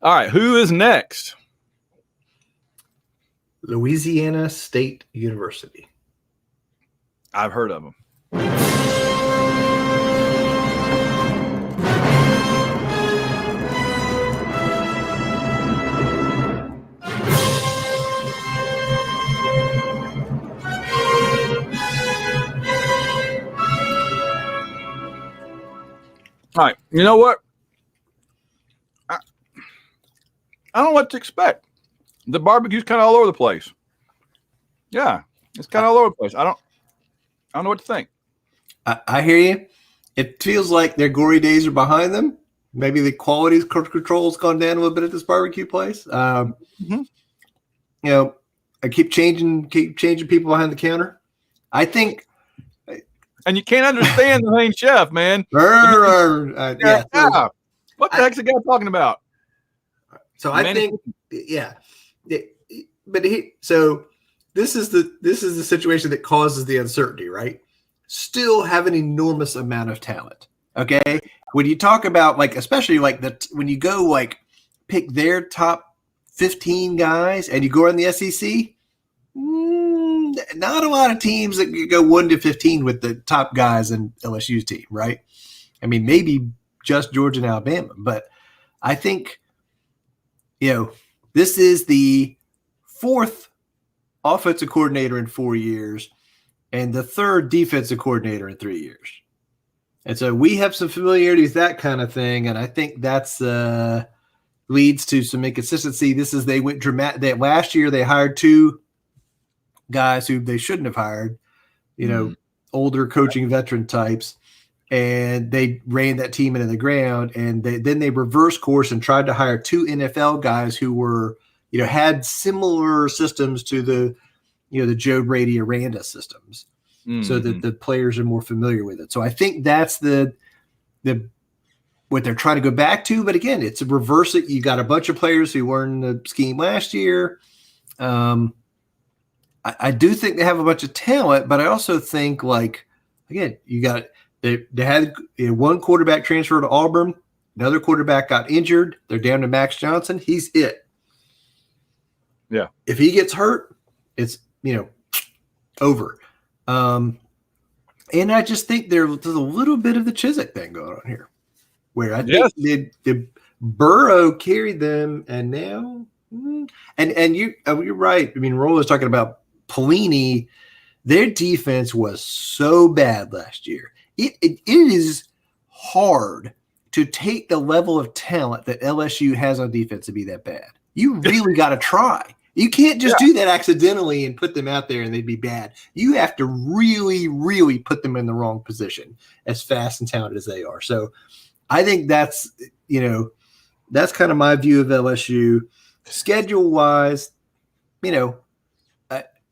All right, who is next? Louisiana State University. I've heard of them. All right, you know what? I don't know what to expect. The barbecue's kind of all over the place. Yeah, it's kind of all over the place. I don't know what to think. I hear you. It feels like their glory days are behind them. Maybe the quality control's gone down a little bit at this barbecue place. I keep changing people behind the counter. I think. And you can't understand the main chef, man. What the heck's the guy talking about? So I think, so this is the situation that causes the uncertainty, right? Still have an enormous amount of talent. Okay, when you talk about especially when you go pick their top 15 guys and you go around the SEC. Not a lot of teams that could go 1-15 with the top guys in LSU's team, right? I mean, maybe just Georgia and Alabama, but I think, this is the fourth offensive coordinator in 4 years and the third defensive coordinator in 3 years. And so we have some familiarity with that kind of thing, and I think that's leads to some inconsistency. They went dramatic. Last year they hired two guys who they shouldn't have hired, older coaching veteran types, and they ran that team into the ground. And then they reversed course and tried to hire two NFL guys who were, had similar systems to the Joe Brady Aranda systems, so that the players are more familiar with it. So I think that's the what they're trying to go back to. But again, it's a reverse it. You got a bunch of players who were in the scheme last year. I do think they have a bunch of talent, but I also think again, they had one quarterback transfer to Auburn, another quarterback got injured. They're down to Max Johnson. He's it. Yeah. If he gets hurt, it's over. And I just think there's a little bit of the Chiswick thing going on here, where I think the Burrow carried them, and now, and you're right. I mean, Roll is talking about Pelini. Their defense was so bad last year. It is hard to take the level of talent that LSU has on defense to be that bad. You really got to try. You can't just do that accidentally and put them out there and they'd be bad. You have to really, really put them in the wrong position as fast and talented as they are. So I think that's kind of my view of LSU. Schedule-wise,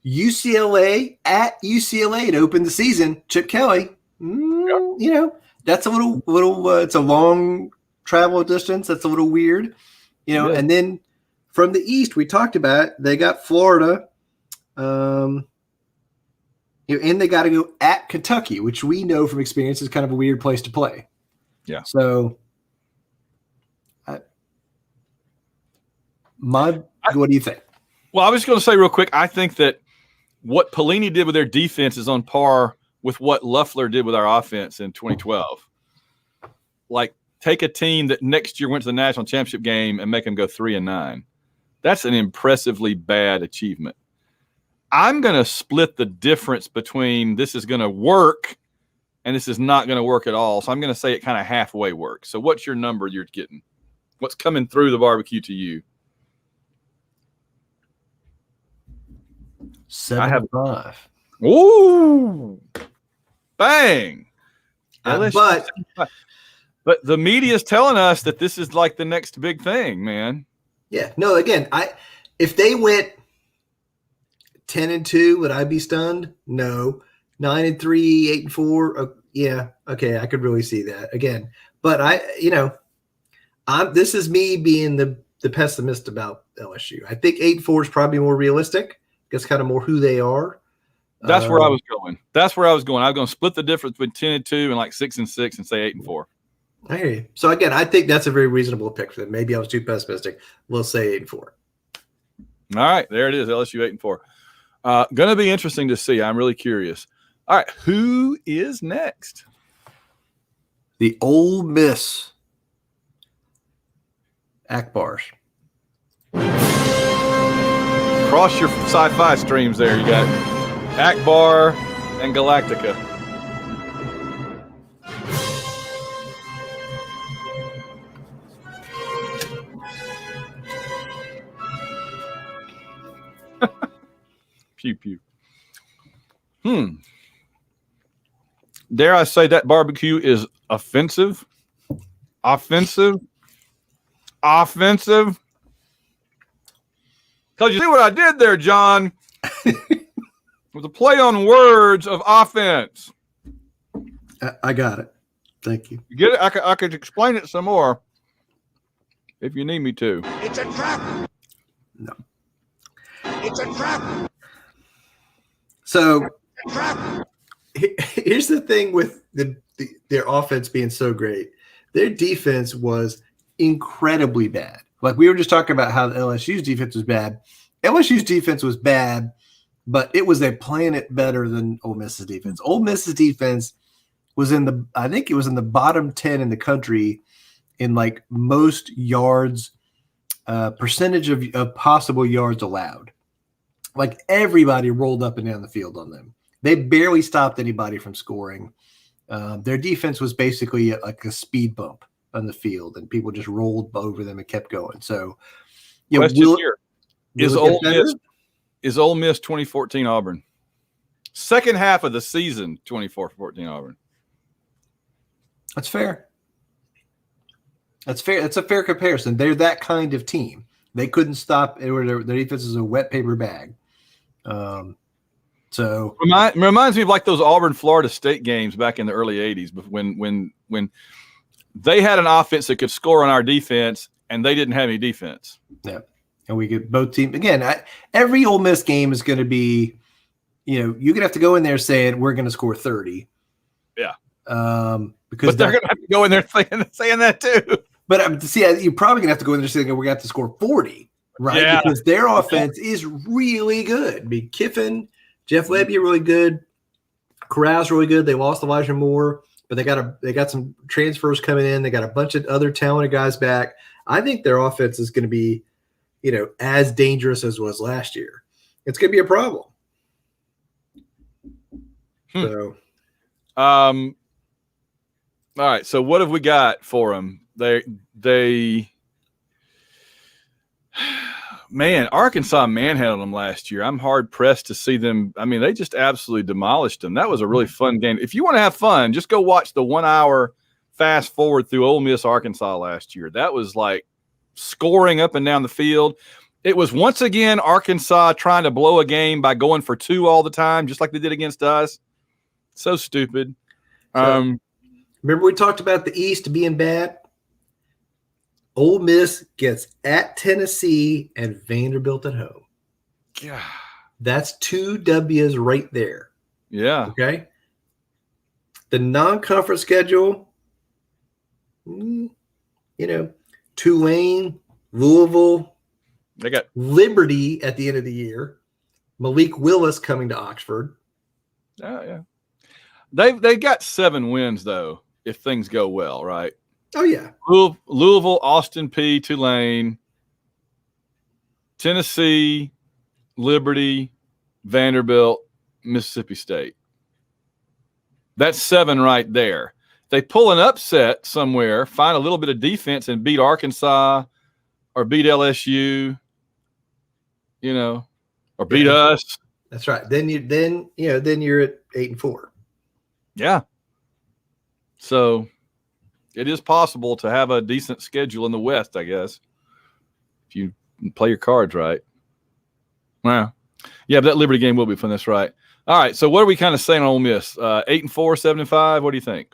UCLA at UCLA to open the season, Chip Kelly, that's a little it's a long travel distance. That's a little weird, and then from the East, we talked about, they got Florida, and they got to go at Kentucky, which we know from experience is kind of a weird place to play. Yeah. So what do you think? Well, I was going to say real quick, I think that what Pelini did with their defense is on par with what Loeffler did with our offense in 2012. Like, take a team that next year went to the national championship game and make them go 3-9. That's an impressively bad achievement. I'm going to split the difference between this is going to work and this is not going to work at all. So I'm going to say it kind of halfway works. So what's your number you're getting? What's coming through the barbecue to you? 7-5. Ooh, bang! But the media is telling us that this is like the next big thing, man. Yeah, no. Again, if they went 10-2, would I be stunned? No. 9-3, 8-4. Yeah, okay, I could really see that again. But this is me being the pessimist about LSU. I think 8-4 is probably more realistic. That's kind of more who they are. That's where I was going. I was going to split the difference between 10-2 and like 6-6 and say 8-4. I hear you. So again, I think that's a very reasonable pick for them. Maybe I was too pessimistic. We'll say 8-4. All right, there it is. LSU 8-4. Going to be interesting to see. I'm really curious. All right, who is next? The Ole Miss Akbars. Cross your sci-fi streams there. You got Akbar and Galactica. Pew pew. Dare I say that barbecue is offensive? Offensive? Because you see what I did there, John? With a play on words of offense. I got it. Thank you. You get it? I could explain it some more if you need me to. It's a trap. No. It's a trap. So A trap. here's the thing with their offense being so great. Their defense was incredibly bad. Like we were just talking about how LSU's defense was bad. LSU's defense was bad, but it was a planet better than Ole Miss's defense. Ole Miss's defense was in the bottom 10 in the country in like most yards, percentage of possible yards allowed. Like everybody rolled up and down the field on them. They barely stopped anybody from scoring. Their defense was basically like a speed bump on the field, and people just rolled over them and kept going. So, Question here. Is Ole Miss 2014 Auburn? Second half of the season, 24-14 Auburn. That's fair. That's fair. That's a fair comparison. They're that kind of team. They couldn't stop. Their defense is a wet paper bag. So reminds me of like those Auburn Florida State games back in the early 80s when they had an offense that could score on our defense and they didn't have any defense. Yeah. And we get both teams again. Every Ole Miss game is going to be, you're going to have to go in there saying we're going to score 30. Yeah. Because they're going to have to go in there saying that too. But see, you're probably going to have to go in there saying we're going to have to score 40, right? Yeah. Because their offense is really good. I mean, Kiffin, Jeff Lebby are really good. Corral's really good. They lost Elijah Moore, but they got some transfers coming in. They got a bunch of other talented guys back. I think their offense is going to be, as dangerous as was last year. It's going to be a problem. So, all right. So what have we got for them? Man, Man, Arkansas manhandled them last year. I'm hard pressed to see them. I mean, they just absolutely demolished them. That was a really fun game. If you want to have fun, just go watch the 1 hour fast forward through Ole Miss Arkansas last year. That was like scoring up and down the field. It was once again Arkansas trying to blow a game by going for 2 all the time, just like they did against us. So stupid. Remember we talked about the East being bad? Ole Miss gets at Tennessee and Vanderbilt at home. God. That's 2 W's right there. Yeah. Okay. The non-conference schedule, Tulane, Louisville, They got Liberty at the end of the year, Malik Willis coming to Oxford. yeah. They got 7 wins though, if things go well, right? Oh yeah. Louisville, Austin P, Tulane, Tennessee, Liberty, Vanderbilt, Mississippi State. That's 7 right there. They pull an upset somewhere, find a little bit of defense and beat Arkansas or beat LSU, or beat us. That's right. Then you're at 8-4. Yeah. So it is possible to have a decent schedule in the West, I guess, if you play your cards right. Wow. Yeah, but that Liberty game will be fun. That's right. All right. So what are we kind of saying on Ole Miss? 8-4, 7-5. What do you think?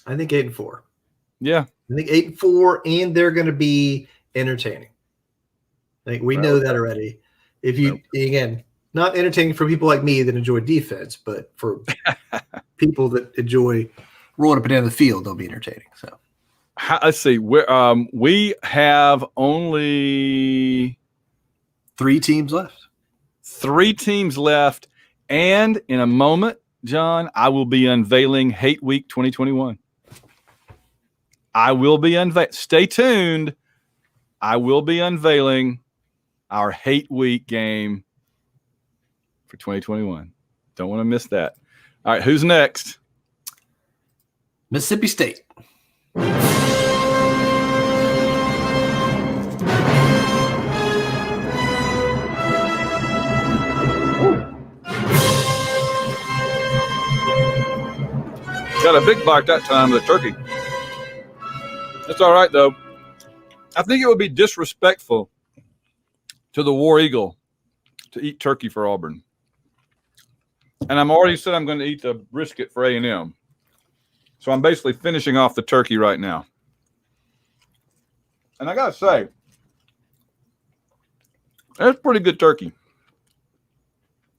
I think 8-4. Yeah. I think 8-4, and they're going to be entertaining. Like we know that already. If you again, not entertaining for people like me that enjoy defense, but for people that enjoy rolling up and down the field, they'll be entertaining. So let's see. We have only 3 teams left. 3 teams left, and in a moment, John, I will be unveiling Hate Week 2021. I will be stay tuned. I will be unveiling our Hate Week game for 2021. Don't want to miss that. All right, who's next? Mississippi State. Got a big bite that time, the turkey. It's all right, though. I think it would be disrespectful to the War Eagle to eat turkey for Auburn. And I'm already said I'm going to eat the brisket for A&M. So I'm basically finishing off the turkey right now. And I got to say, that's pretty good turkey.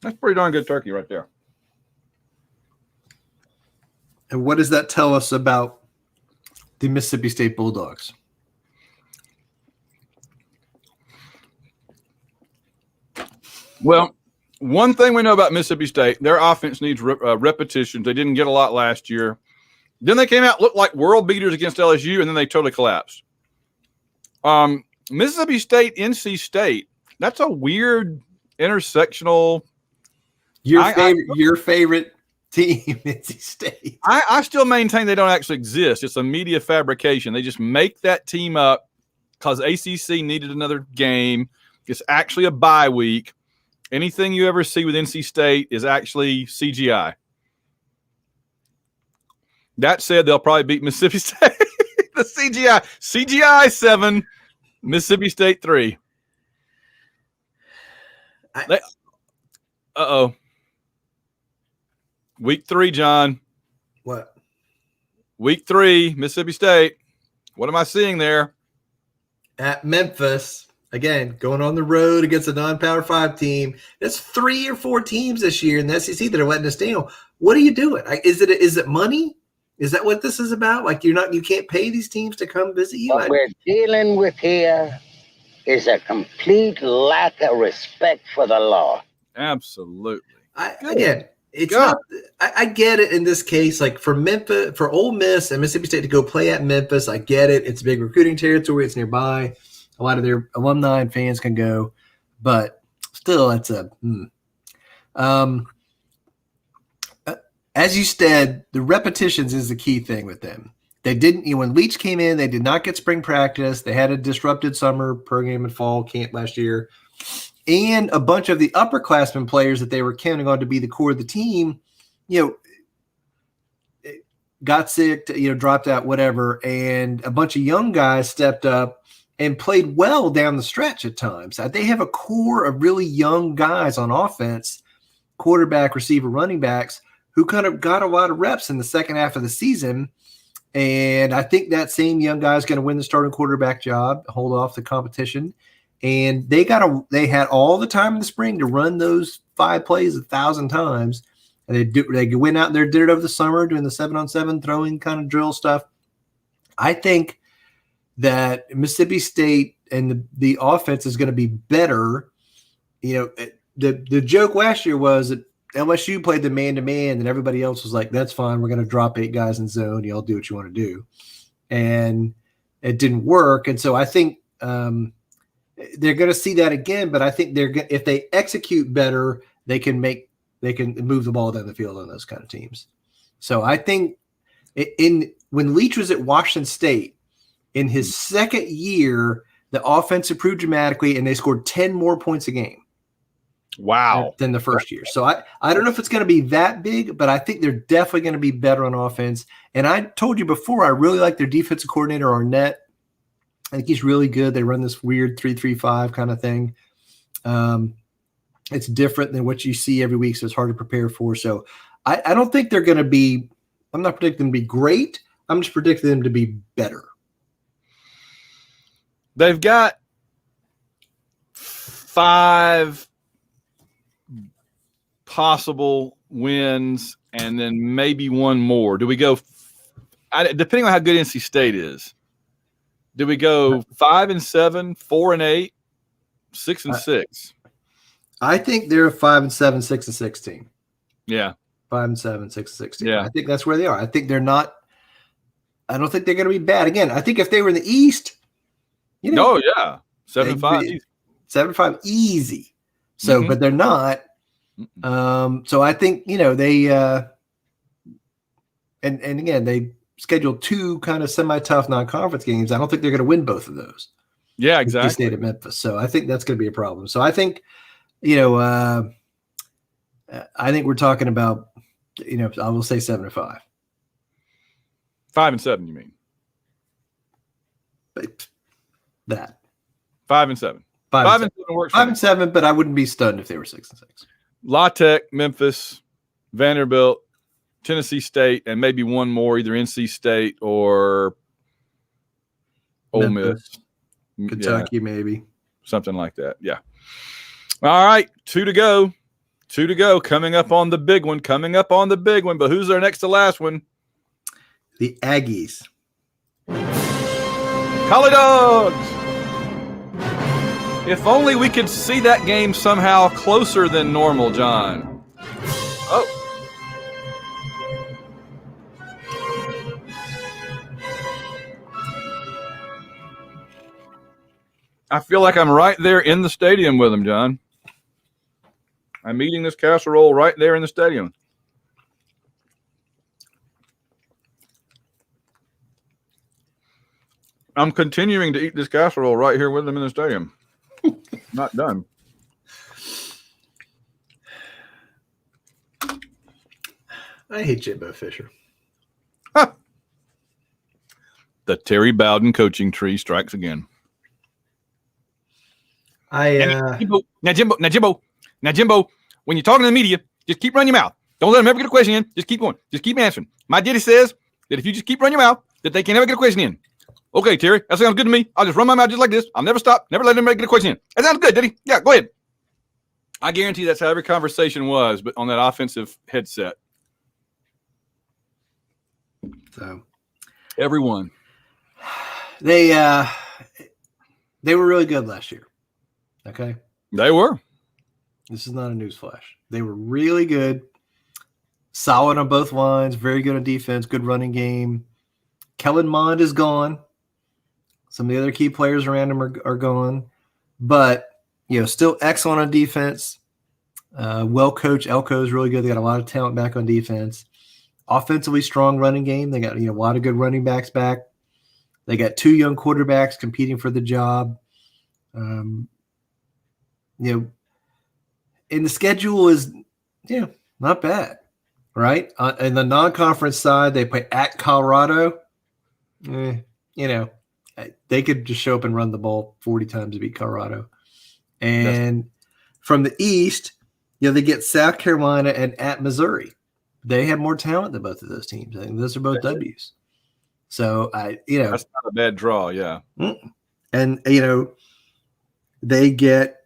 That's pretty darn good turkey right there. And what does that tell us about the Mississippi State Bulldogs? Well, one thing we know about Mississippi State, their offense needs repetitions. They didn't get a lot last year. Then they came out, looked like world beaters against LSU, and then they totally collapsed. Mississippi State, NC State, that's a weird intersectional. Your favorite team, NC State. I still maintain they don't actually exist. It's a media fabrication. They just make that team up because ACC needed another game. It's actually a bye week. Anything you ever see with NC State is actually CGI. That said, they'll probably beat Mississippi State. The CGI 7, Mississippi State 3. Week 3, John. What? Week 3, Mississippi State. What am I seeing there? At Memphis. Again, going on the road against a non-Power 5 team. That's 3 or 4 teams this year in the SEC that are letting us down. What are you doing? Is it money? Is that what this is about? Like you can't pay these teams to come visit you? What we're dealing with here is a complete lack of respect for the law. Absolutely. It's not. I get it in this case. Like for Memphis, for Ole Miss and Mississippi State to go play at Memphis, I get it. It's a big recruiting territory. It's nearby. A lot of their alumni and fans can go, but still, that's as you said, the repetitions is the key thing with them. They didn't, when Leach came in, they did not get spring practice. They had a disrupted summer program and fall camp last year. And a bunch of the upperclassmen players that they were counting on to be the core of the team, got sick, dropped out, whatever. And a bunch of young guys stepped up and played well down the stretch at times. They have a core of really young guys on offense, quarterback, receiver, running backs, who kind of got a lot of reps in the second half of the season. And I think that same young guy is going to win the starting quarterback job, hold off the competition. And they had all the time in the spring to run those 5 plays 1,000 times. And they went out there, did it over the summer, doing the 7-on-7 throwing kind of drill stuff. I think that Mississippi State and the offense is going to be better. The joke last year was that LSU played the man-to-man, and everybody else was like, that's fine. We're going to drop 8 guys in zone. Y'all do what you want to do. And it didn't work. And so I think they're going to see that again, but I think if they execute better, they can move the ball down the field on those kind of teams. So I think when Leach was at Washington State, in his second year, the offense improved dramatically, and they scored 10 more points a game. Wow. Than the first year. So I don't know if it's going to be that big, but I think they're definitely going to be better on offense. And I told you before, I really like their defensive coordinator, Arnett. I think he's really good. They run this weird 3-3-5 kind of thing. It's different than what you see every week, so it's hard to prepare for. So I don't think they're going to be – I'm not predicting them to be great. I'm just predicting them to be better. They've got 5 possible wins and then maybe one more. Do we go depending on how good NC State is? Do we go 5-7, 4-8, 6-6? I think they're a 5-7, 6-6 team. Yeah, 5-7, 6-6 team. Yeah, I think that's where they are. I think they're not. I don't think they're going to be bad. Again, I think if they were in the East, 7-5, 7-5 easy. So, but they're not. So I think they and again they scheduled 2 kind of semi-tough non-conference games. I don't think they're going to win both of those. Yeah, exactly. State of Memphis. So I think that's going to be a problem. So I think I think we're talking about I will say 7-5. 5-7, you mean? But that 5-7. 5-7 works. 5-7, but I wouldn't be stunned if they were 6-6. La Tech, Memphis, Vanderbilt, Tennessee State, and maybe one more, either NC State or Ole Miss. Kentucky, maybe. Something like that. Yeah. All right. 2 to go. 2 to go. Coming up on the big one. But who's our next to last one? The Aggies. Collie Dogs. If only we could see that game somehow closer than normal, John. Oh. I feel like I'm right there in the stadium with them, John. I'm eating this casserole right there in the stadium. I'm continuing to eat this casserole right here with them in the stadium. Not done. I hate Jimbo Fisher. Huh. The Terry Bowden coaching tree strikes again. Now, Jimbo, when you're talking to the media, just keep running your mouth. Don't let them ever get a question in. Just keep going. Just keep answering. My daddy says that if you just keep running your mouth, that they can never get a question in. Okay, Terry, that sounds good to me. I'll just run my mouth just like this. I'll never stop, never let anybody get a question in. That sounds good, Daddy. Yeah, go ahead. I guarantee that's how every conversation was, but on that offensive headset. So, everyone. They were really good last year. Okay? They were. This is not a news flash. They were really good. Solid on both lines. Very good on defense. Good running game. Kellen Mond is gone. Some of the other key players around him are gone. But, still excellent on defense. Well coached. Elko is really good. They got a lot of talent back on defense. offensively strong running game. They got a lot of good running backs back. They got 2 young quarterbacks competing for the job. And the schedule is not bad, right? In the non-conference side, they play at Colorado. They could just show up and run the ball 40 times to beat Colorado. And from the East, they get South Carolina and at Missouri. They have more talent than both of those teams. I think those are both W's. So that's not a bad draw, yeah. And they get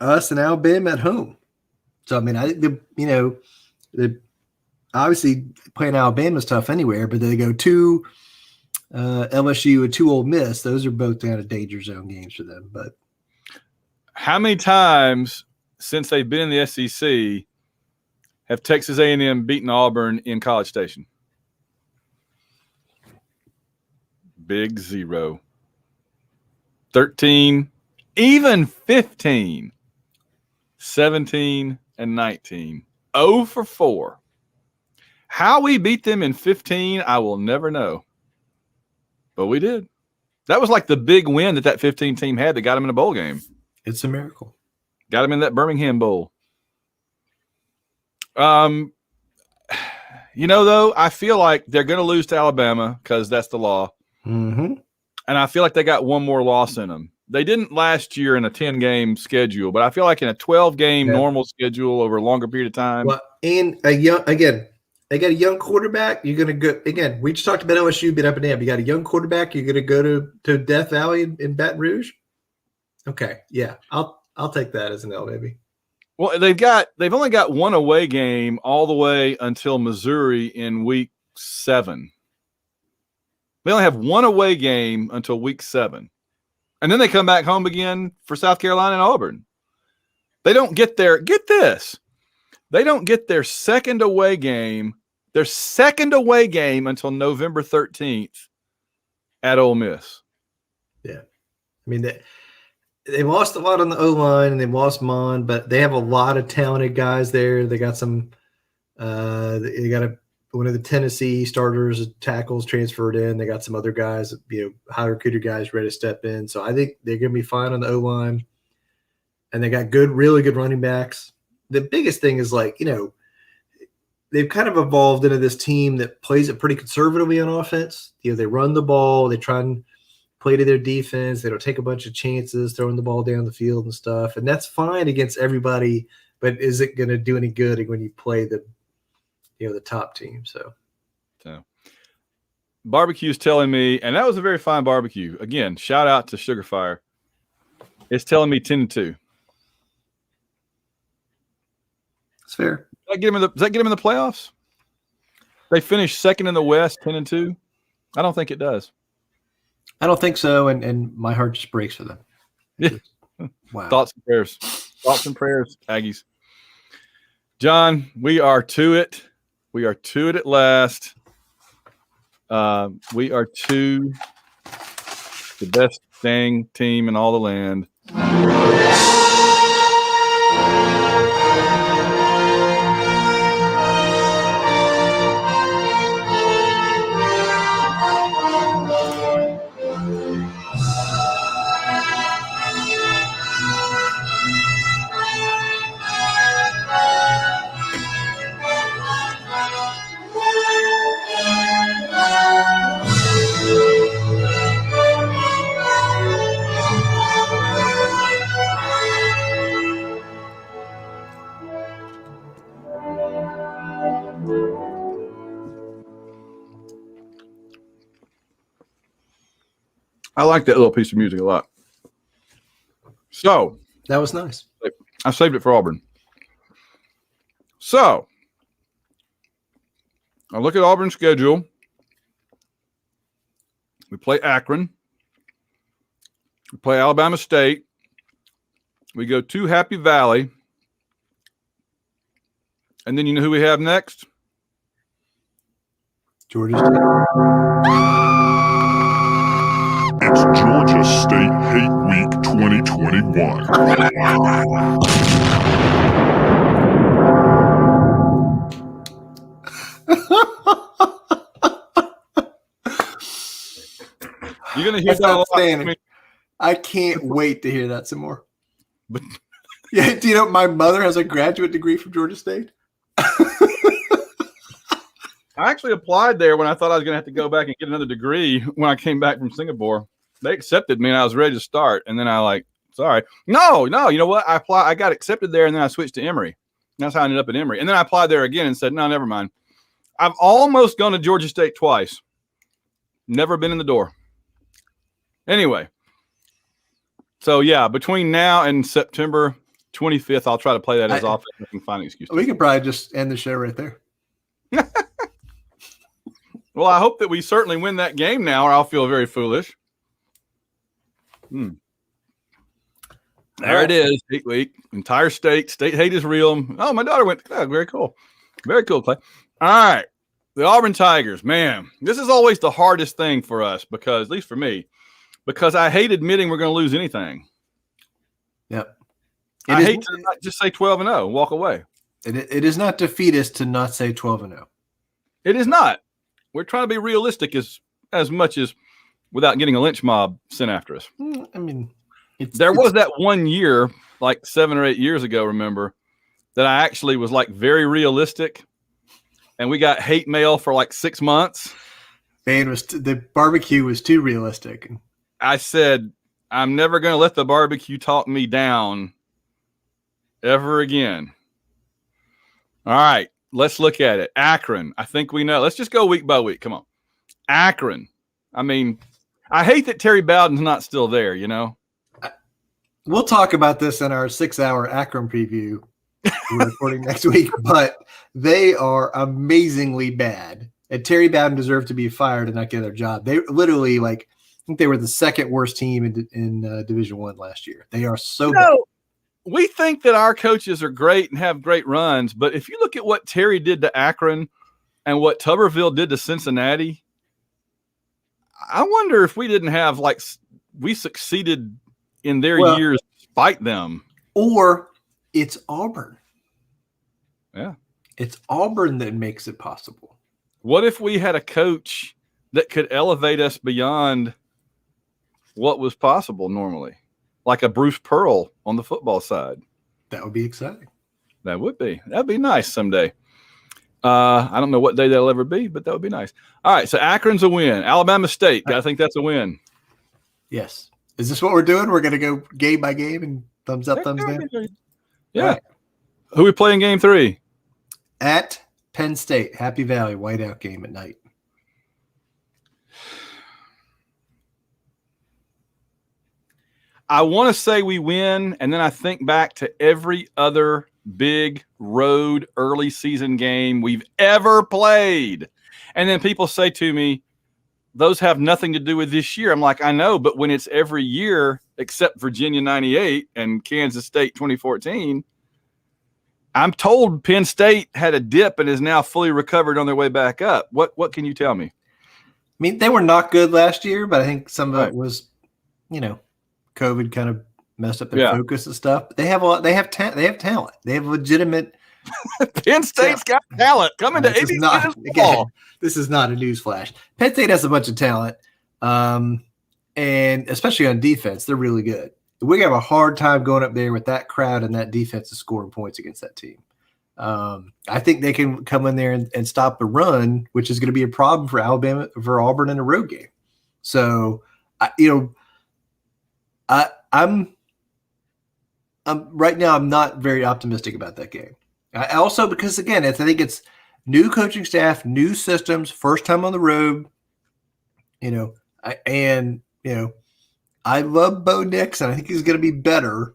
us and Alabama at home. So I mean, I think the obviously playing Alabama is tough anywhere, but they go to LSU and 2 Ole Miss. Those are both kind of danger zone games for them. But how many times since they've been in the SEC have Texas A&M beaten Auburn in College Station? Big 0. 13, even 15, 17, and 19. 0 for 4. How we beat them in 15, I will never know. But we did. That was like the big win that 15 team had that got them in a bowl game. It's a miracle. Got them in that Birmingham Bowl. Though, I feel like they're going to lose to Alabama because that's the law. Mm-hmm. And I feel like they got one more loss in them. They didn't last year in a 10-game schedule, but I feel like in a 12-game normal schedule over a longer period of time. Well, and they got a young quarterback. You're going to go again. We just talked about LSU being up and down. You got a young quarterback. You're going to go to Death Valley in Baton Rouge. Okay, yeah, I'll take that as an L, baby. Well, they've only got one away game all the way until Missouri in week 7. They only have one away game until week 7. And then they come back home again for South Carolina and Auburn. They don't get get this. They don't get their second away game until November 13th at Ole Miss. Yeah. I mean, they lost a lot on the O-line and they lost Mon, but they have a lot of talented guys there. They got some they got one of the Tennessee starters, tackles transferred in. They got some other guys, high recruited guys ready to step in. So I think they're going to be fine on the O-line. And they got really good running backs. The biggest thing is they've kind of evolved into this team that plays it pretty conservatively on offense. They run the ball. They try and play to their defense. They don't take a bunch of chances throwing the ball down the field and stuff. And that's fine against everybody, but is it going to do any good when you play the top team? So barbecue's telling me, and that was a very fine barbecue. Again, shout out to Sugar Fire. It's telling me 10-2. That's fair. Does that get them in the playoffs? They finished second in the West, 10-2. I don't think it does. I don't think so, and my heart just breaks for them. Yeah. Wow. Thoughts and prayers, Aggies. John, we are to it. We are to it at last. We are to the best dang team in all the land. I like that little piece of music a lot. So that was nice. I saved it for Auburn. So I look at Auburn's schedule. We play Akron. We play Alabama State. We go to Happy Valley. And then you know who we have next? Georgia State. It's Georgia State Hate Week 2021. You're going to hear That's that a lot. outstanding. I can't wait to hear that some more. But Yeah, do you know my mother has a graduate degree from Georgia State? I actually applied there when I thought I was going to have to go back and get another degree when I came back from Singapore. They accepted me and I was ready to start. And then sorry. No, you know what? I got accepted there and then I switched to Emory. That's how I ended up at Emory. And then I applied there again and said, no, never mind. I've almost gone to Georgia State twice. Never been in the door. Anyway. So, yeah, between now and September 25th, I'll try to play that as often as I can find an excuse. We could probably just end the show right there. Well, I hope that we certainly win that game now, or I'll feel very foolish. There it is. Hate week. Entire state. State hate is real. Oh, my daughter went. Oh, very cool. Very cool, Clay. All right. The Auburn Tigers. Man, this is always the hardest thing for us because, at least for me, because I hate admitting we're going to lose anything. Yep. I hate to not just say 12-0 and walk away. It is not defeatist to not say 12-0. It is not. We're trying to be realistic as much as without getting a lynch mob sent after us. I mean, there was that one year, like 7 or 8 years ago, remember, that I actually was like very realistic, and we got hate mail for like 6 months. The barbecue was too realistic. I said, I'm never going to let the barbecue talk me down ever again. All right. Let's look at it. Akron. I think we know. Let's just go week by week. Come on. Akron. I mean, I hate that Terry Bowden's not still there, you know? We'll talk about this in our 6-hour Akron preview we're recording next week, but they are amazingly bad. And Terry Bowden deserved to be fired and not get their job. They literally, I think they were the second worst team in Division I last year. They are so bad. We think that our coaches are great and have great runs, but if you look at what Terry did to Akron and what Tuberville did to Cincinnati, I wonder if we didn't have we succeeded in their years despite them. Or it's Auburn. Yeah. It's Auburn that makes it possible. What if we had a coach that could elevate us beyond what was possible normally? Like a Bruce Pearl on the football side. That would be exciting. That would be. That'd be nice someday. I don't know what day that'll ever be, but that would be nice. All right, so Akron's a win. Alabama State, I think that's a win. Yes. Is this what we're doing? We're going to go game by game and thumbs up, thumbs down? Yeah. Right. Who we playing game 3? At Penn State, Happy Valley, whiteout game at night. I want to say we win, and then I think back to every other big road early season game we've ever played. And then people say to me, those have nothing to do with this year. I'm like, I know, but when it's every year except Virginia 98 and Kansas State 2014, I'm told Penn State had a dip and is now fully recovered on their way back up. What can you tell me? I mean, they were not good last year, but I think some of it was, COVID kind of messed up their focus and stuff. They have talent. They have legitimate. Penn State's got talent coming to ABC football. This is not a news flash. Penn State has a bunch of talent, and especially on defense, they're really good. We have a hard time going up there with that crowd and that defense and scoring points against that team. I think they can come in there and stop the run, which is going to be a problem for Auburn in a road game. So, I'm right now. I'm not very optimistic about that game. I also, because again, I think it's new coaching staff, new systems, first time on the road. I love Bo Nix, and I think he's going to be better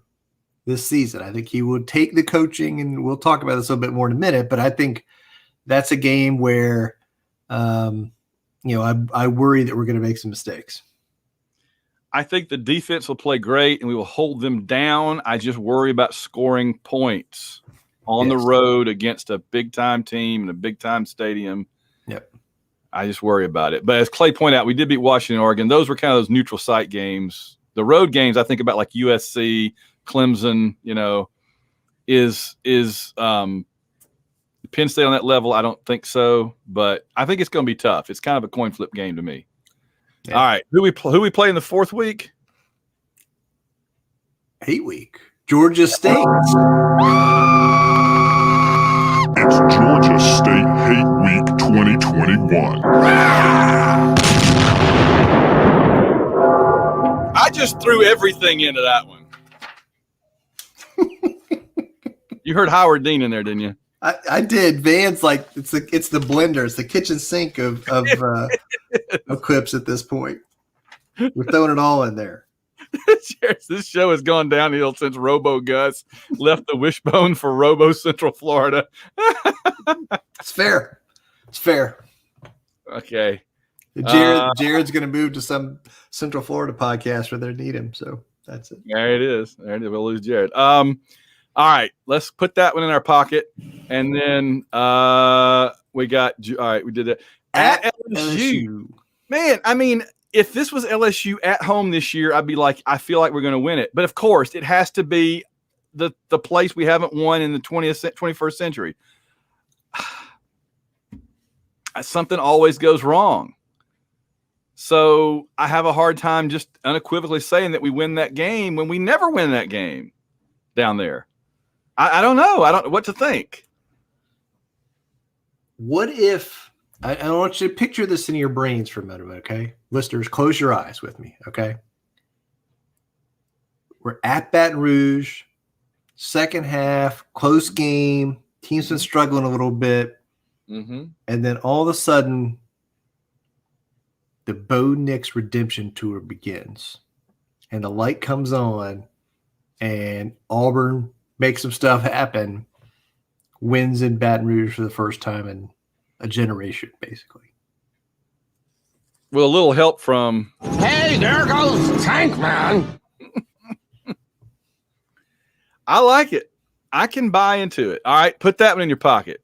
this season. I think he will take the coaching, and we'll talk about this a little bit more in a minute. But I think that's a game where, I worry that we're going to make some mistakes. I think the defense will play great and we will hold them down. I just worry about scoring points on the road against a big-time team in a big-time stadium. Yep. I just worry about it. But as Clay pointed out, we did beat Washington, Oregon. Those were kind of those neutral site games. The road games, I think about like USC, Clemson, is Penn State on that level? I don't think so. But I think it's going to be tough. It's kind of a coin flip game to me. Yeah. All right. Who we play in the fourth week? 8 week. Georgia State. It's Georgia State Hate Week 2021. I just threw everything into that one. You heard Howard Dean in there, didn't you? I did. Van's like it's the blender, it's the kitchen sink of clips at this point. We're throwing it all in there. This show has gone downhill since Robo Gus left the Wishbone for Robo Central Florida. It's fair. It's fair. Okay. Jared's going to move to some Central Florida podcast where they need him. So that's it. There it is. There it is. We'll lose Jared. All right, let's put that one in our pocket, and then we got. All right, we did it at LSU. Man, I mean, if this was LSU at home this year, I'd be like, I feel like we're going to win it. But of course, it has to be the place we haven't won in the 21st century. Something always goes wrong. So I have a hard time just unequivocally saying that we win that game when we never win that game down there. I don't know. I don't know what to think. What if I want you to picture this in your brains for a minute, okay? Listeners, close your eyes with me, okay? We're at Baton Rouge, second half, close game. Team's been struggling a little bit. Mm-hmm. And then all of a sudden, the Bo Nix redemption tour begins. And the light comes on, and Auburn makes some stuff happen, wins in Baton Rouge for the first time in a generation, basically. With a little help from... Hey, there goes Tank Man. I like it. I can buy into it. All right, put that one in your pocket.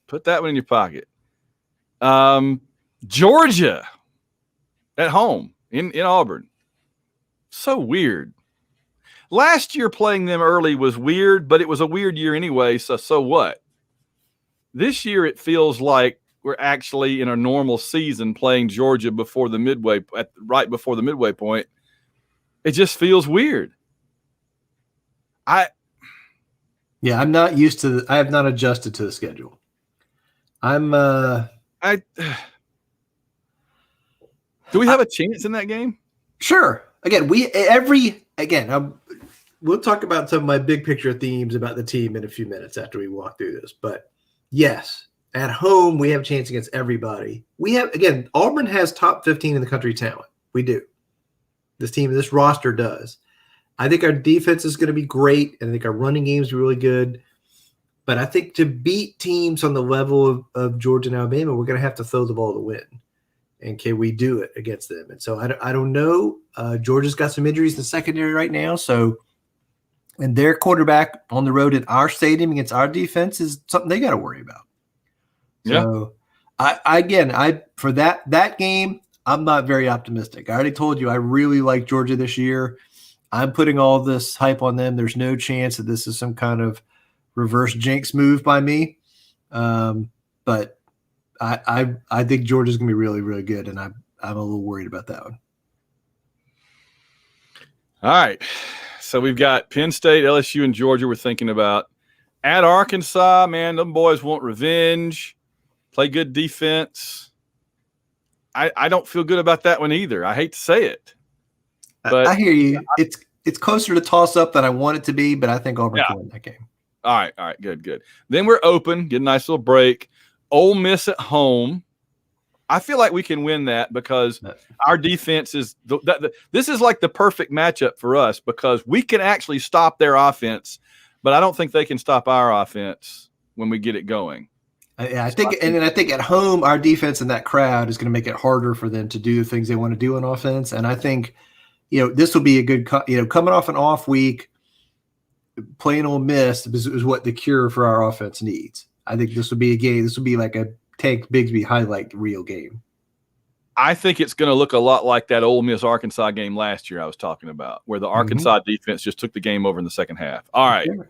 Put that one in your pocket. Georgia at home in Auburn. So weird. Last year playing them early was weird, but it was a weird year anyway, so what? This year it feels like we're actually in a normal season playing Georgia before the right before the midway point. It just feels weird. I'm not used to I have not adjusted to the schedule. Do we have a chance in that game? Sure. Again, we'll talk about some of my big picture themes about the team in a few minutes after we walk through this. But yes, at home, we have a chance against everybody. Auburn has top 15 in the country talent. We do. This roster does. I think our defense is going to be great, and I think our running game is really good. But I think to beat teams on the level of Georgia and Alabama, we're going to have to throw the ball to win. And can we do it against them? And so I don't know. Georgia's got some injuries in the secondary right now. So, and their quarterback on the road at our stadium against our defense is something they got to worry about. Yeah. So, for that game, I'm not very optimistic. I already told you I really like Georgia this year. I'm putting all this hype on them. There's no chance that this is some kind of reverse jinx move by me. But I think Georgia's going to be really, really good, and I'm a little worried about that one. All right. So we've got Penn State, LSU, and Georgia we're thinking about. At Arkansas, man, them boys want revenge, play good defense. I don't feel good about that one either. I hate to say it. But I hear you. It's closer to toss-up than I want it to be, but I think Auburn can win that game. All right, good. Then we're open, get a nice little break. Ole Miss at home. I feel like we can win that because our defense is this is like the perfect matchup for us because we can actually stop their offense, but I don't think they can stop our offense when we get it going. I think at home our defense and that crowd is going to make it harder for them to do the things they want to do on offense. And I think this will be a good coming off an off week. Playing Ole Miss is what the cure for our offense needs. I think this will be a game. This will be like a Tank Bigsby highlight reel game. I think it's going to look a lot like that Ole Miss Arkansas game last year I was talking about, where the Arkansas defense just took the game over in the second half. All right. Yeah.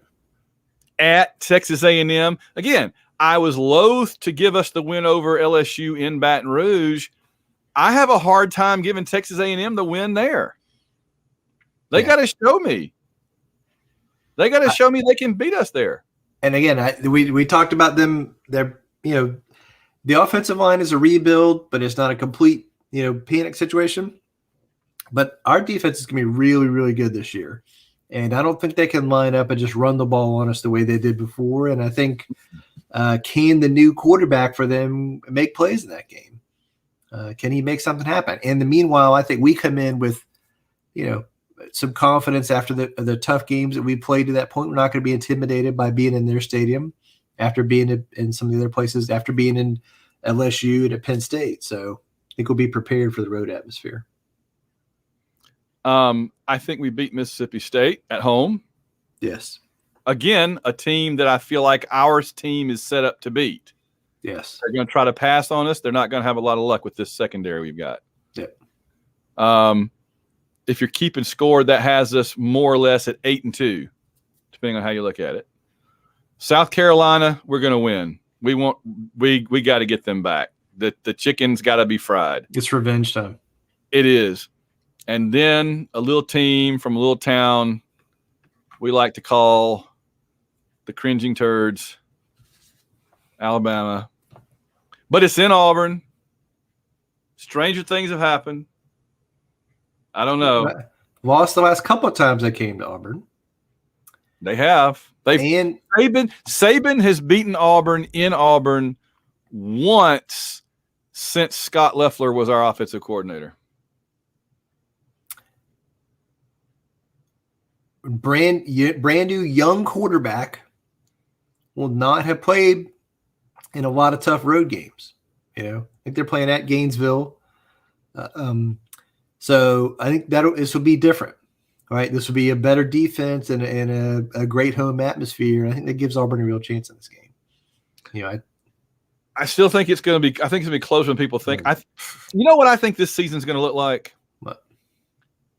At Texas A&M, again, I was loath to give us the win over LSU in Baton Rouge. I have a hard time giving Texas A&M the win there. They got to show me. They got to show me they can beat us there. And again, we talked about them. They're, the offensive line is a rebuild, but it's not a complete, panic situation. But our defense is going to be really, really good this year. And I don't think they can line up and just run the ball on us the way they did before. And I think can the new quarterback for them make plays in that game? Can he make something happen? And in the meanwhile, I think we come in with, some confidence after the tough games that we played to that point. We're not going to be intimidated by being in their stadium after being in some of the other places, after being in LSU and at Penn State. So I think we'll be prepared for the road atmosphere. I think we beat Mississippi State at home. Yes. Again, a team that I feel like our team is set up to beat. Yes. They're going to try to pass on us. They're not going to have a lot of luck with this secondary we've got. Yep. If you're keeping score, that has us more or less at 8-2, depending on how you look at it. South Carolina, we're going to win. We got to get them back. The chicken's got to be fried. It's revenge time. It is. And then a little team from a little town we like to call the cringing turds, Alabama. But it's in Auburn. Stranger things have happened. I don't know. Lost the last couple of times they came to Auburn. They have. Saban has beaten Auburn in Auburn once since Scott Loeffler was our offensive coordinator. Brand new young quarterback will not have played in a lot of tough road games. I think they're playing at Gainesville. So I think this will be different, right? This will be a better defense and a great home atmosphere. I think that gives Auburn a real chance in this game. I still think it's going to be. I think it's going to be closer than people think. You know what I think this season's going to look like? What?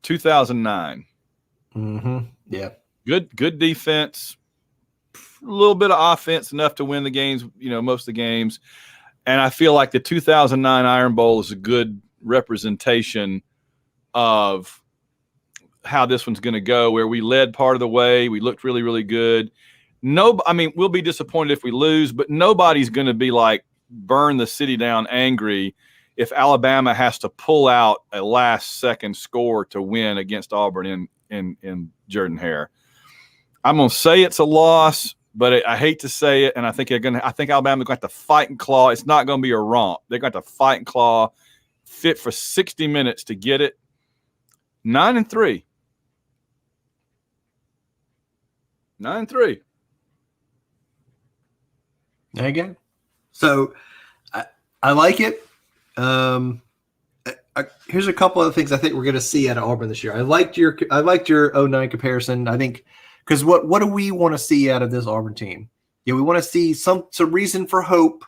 2009. Mm-hmm. Yeah. Good defense, a little bit of offense, enough to win the games. Most of the games, and I feel like the 2009 Iron Bowl is a good representation of how this one's going to go, where we led part of the way. We looked really, really good. We'll be disappointed if we lose, but nobody's going to be like burn the city down angry if Alabama has to pull out a last-second score to win against Auburn in Jordan-Hare. I'm going to say it's a loss, but I hate to say it, and I think Alabama's going to have to fight and claw. It's not going to be a romp. They're going to have to fight and claw, fit for 60 minutes to get it. 9-3. 9-3. There you go. So I like it. Here's a couple other things I think we're going to see out of Auburn this year. I liked your 09 comparison. I think because what do we want to see out of this Auburn team? We want to see some reason for hope.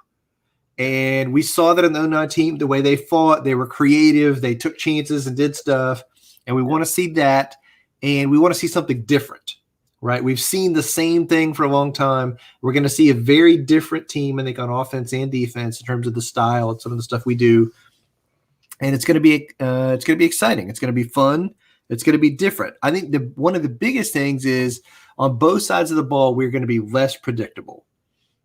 And we saw that in the 09 team, the way they fought, they were creative, they took chances and did stuff. And we want to see that. And we want to see something different, right? We've seen the same thing for a long time. We're going to see a very different team, I think, on offense and defense in terms of the style and some of the stuff we do. And it's going to be exciting. It's going to be fun. It's going to be different. I think one of the biggest things is on both sides of the ball, we're going to be less predictable.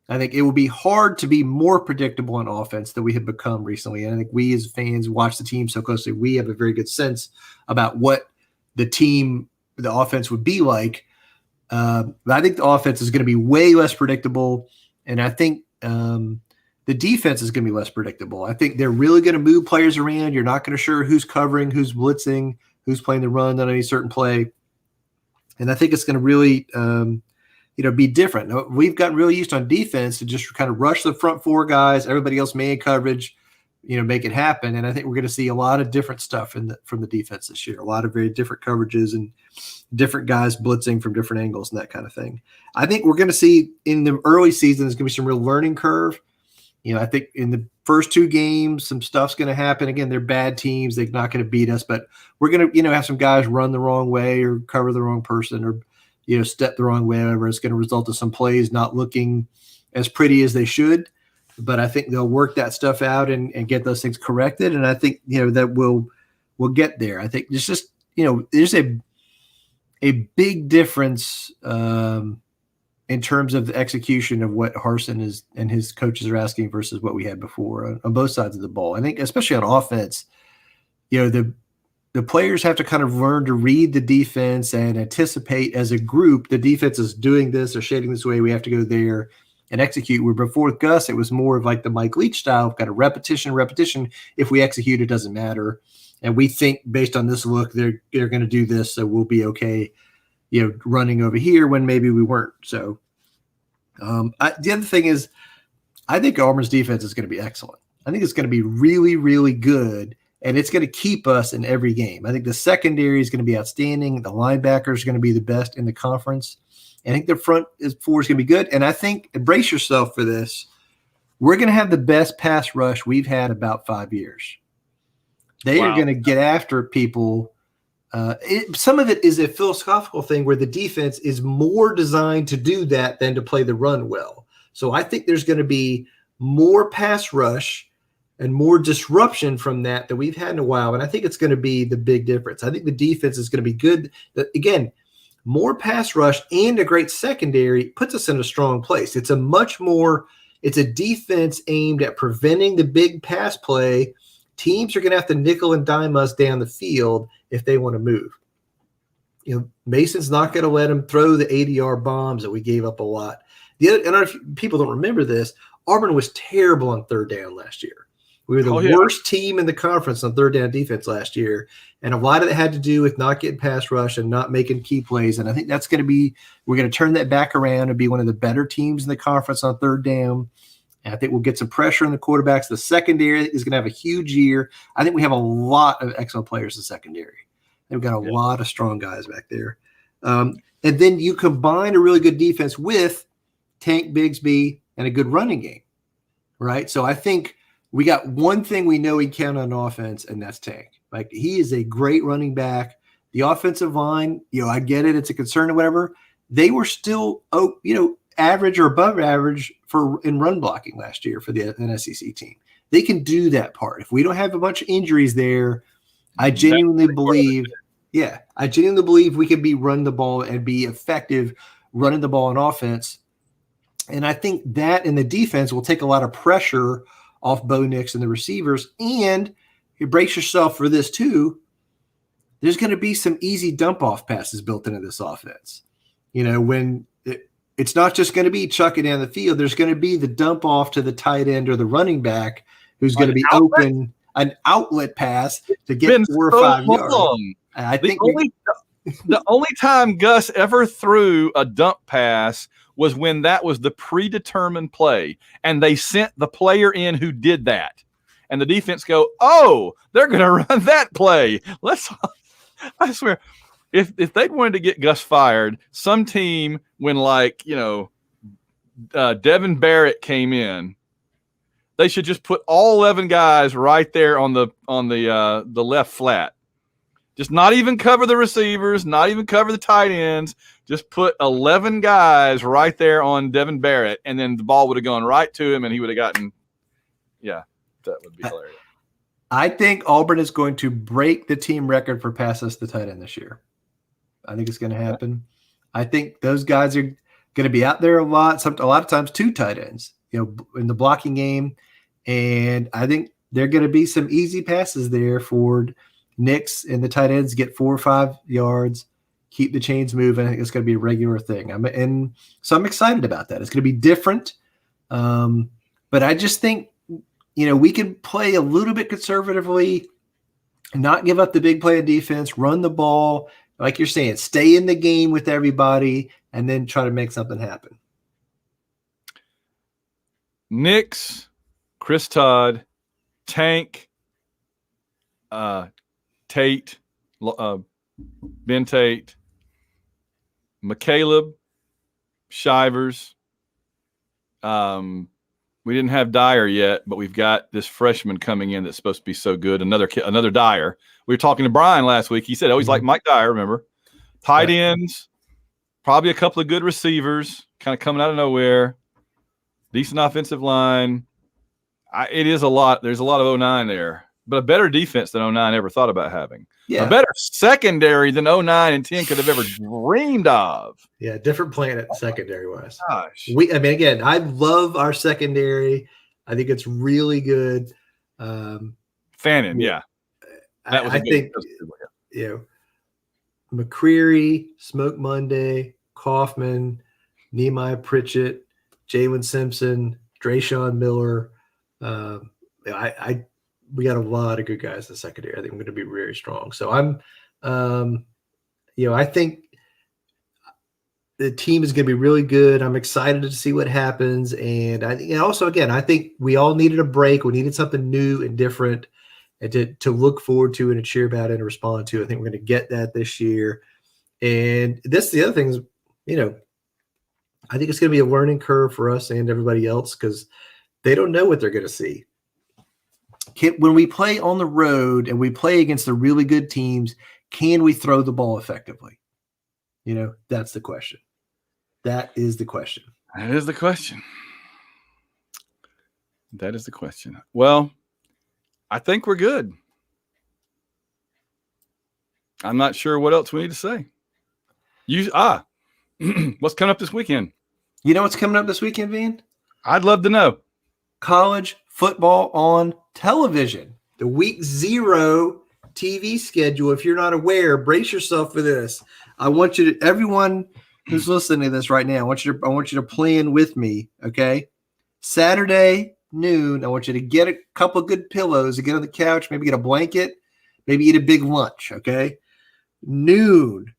I think it will be hard to be more predictable on offense than we have become recently. And I think we as fans watch the team so closely, we have a very good sense about what the offense would be like. But I think the offense is going to be way less predictable. And I think the defense is going to be less predictable. I think they're really going to move players around. You're not going to sure who's covering, who's blitzing, who's playing the run on any certain play. And I think it's going to really be different. We've gotten really used on defense to just kind of rush the front four guys, everybody else man coverage, make it happen. And I think we're going to see a lot of different stuff from the defense this year, a lot of very different coverages and different guys blitzing from different angles and that kind of thing. I think we're going to see in the early season, there's going to be some real learning curve. I think in the first two games, some stuff's going to happen. Again, they're bad teams. They're not going to beat us, but we're going to, have some guys run the wrong way or cover the wrong person or, step the wrong way, whatever. It's going to result in some plays not looking as pretty as they should. but I think they'll work that stuff out and get those things corrected. And I think, that we'll get there. I think there's just, there's a big difference in terms of the execution of what Harsin and his coaches are asking versus what we had before on both sides of the ball. I think especially on offense, the players have to kind of learn to read the defense and anticipate as a group, the defense is doing this or shading this way. We have to go there and execute. Where before with Gus, it was more of like the Mike Leach style, got a repetition. If we execute, it doesn't matter. And we think based on this look, they're going to do this. So we'll be okay, running over here when maybe we weren't. So the other thing is, I think Auburn's defense is going to be excellent. I think it's going to be really, really good. And it's going to keep us in every game. I think the secondary is going to be outstanding. The linebacker is going to be the best in the conference. I think the front four is going to be good. And I think, brace yourself for this, we're going to have the best pass rush we've had about 5 years. They are going to get after people. Some of it is a philosophical thing where the defense is more designed to do that than to play the run well. So I think there's going to be more pass rush and more disruption from that we've had in a while. And I think it's going to be the big difference. I think the defense is going to be good. Again, more pass rush and a great secondary puts us in a strong place. It's a defense aimed at preventing the big pass play. Teams are going to have to nickel and dime us down the field if they want to move. Mason's not going to let them throw the 80-yard bombs that we gave up a lot. And if people don't remember this, Auburn was terrible on third down last year. We were the worst team in the conference on third down defense last year. And a lot of it had to do with not getting pass rush and not making key plays. And I think that's going to we're going to turn that back around and be one of the better teams in the conference on third down. And I think we'll get some pressure on the quarterbacks. The secondary is going to have a huge year. I think we have a lot of excellent players in the secondary. We've got a lot of strong guys back there. And then you combine a really good defense with Tank Bigsby and a good running game, right? So I think we got one thing we know we count on offense, and that's Tank. Like, he is a great running back. The offensive line, I get it. It's a concern or whatever. They were still, average or above average in run blocking last year for the NSCC team. They can do that part. If we don't have a bunch of injuries there, I genuinely believe we can be run the ball and be effective running the ball on offense. And I think that in the defense will take a lot of pressure off Bo Nix and the receivers. And you brace yourself for this too. There's going to be some easy dump off passes built into this offense. When it's not just going to be chucking down the field, there's going to be the dump off to the tight end or the running back who's going to be open, an outlet pass to get 4 or 5 yards. I think the only time Gus ever threw a dump pass was when that was the predetermined play, and they sent the player in who did that. And the defense go, they're going to run that play. I swear, if they'd wanted to get Gus fired, some team when Devin Barrett came in, they should just put all 11 guys right there on the left flat. Just not even cover the receivers, not even cover the tight ends. Just put 11 guys right there on Devin Barrett, and then the ball would have gone right to him, and he would have gotten – that would be hilarious. I think Auburn is going to break the team record for passes to tight end this year. I think it's going to happen. I think those guys are going to be out there a lot of times, 2 tight ends, in the blocking game. And I think there are going to be some easy passes there for Nix and the tight ends get 4 or 5 yards, keep the chains moving. I think it's going to be a regular thing. So I'm excited about that. It's going to be different. But I just think, we can play a little bit conservatively, not give up the big play of defense, run the ball, like you're saying, stay in the game with everybody, and then try to make something happen. Nix, Chris Todd, Tank, Tate, Ben Tate, McCaleb, Shivers. We didn't have Dyer yet, but we've got this freshman coming in that's supposed to be so good. Another Dyer. We were talking to Brian last week. He said, he's like Mike Dyer, remember? Tight ends, probably a couple of good receivers, kind of coming out of nowhere. Decent offensive line. It is a lot. There's a lot of 09 there, but a better defense than 09 ever thought about having. Yeah. A better secondary than 09 and 10 could have ever dreamed of. Yeah, different planet secondary-wise. Gosh. Again, I love our secondary. I think it's really good. Fannin, yeah. I think, McCreary, Smoke Monday, Kaufman, Nehemiah Pritchett, Jalen Simpson, Drayshawn Miller. We got a lot of good guys in the secondary. I think we're going to be very strong. So I think the team is going to be really good. I'm excited to see what happens. And I think we all needed a break. We needed something new and different and to look forward to and to cheer about and to respond to. I think we're going to get that this year. And the other thing is, I think it's going to be a learning curve for us and everybody else because they don't know what they're going to see. When we play on the road and we play against the really good teams, can we throw the ball effectively? That's the question. That is the question. That is the question. That is the question. Well, I think we're good. I'm not sure what else we need to say. What's coming up this weekend? You know what's coming up this weekend, Van? I'd love to know. College football on television. The week 0 TV schedule. If you're not aware, brace yourself for this. I want you to, everyone who's listening to this right now, I want you to plan with me. Okay. Saturday noon. I want you to get a couple of good pillows to get on the couch, maybe get a blanket, maybe eat a big lunch. Okay. Noon,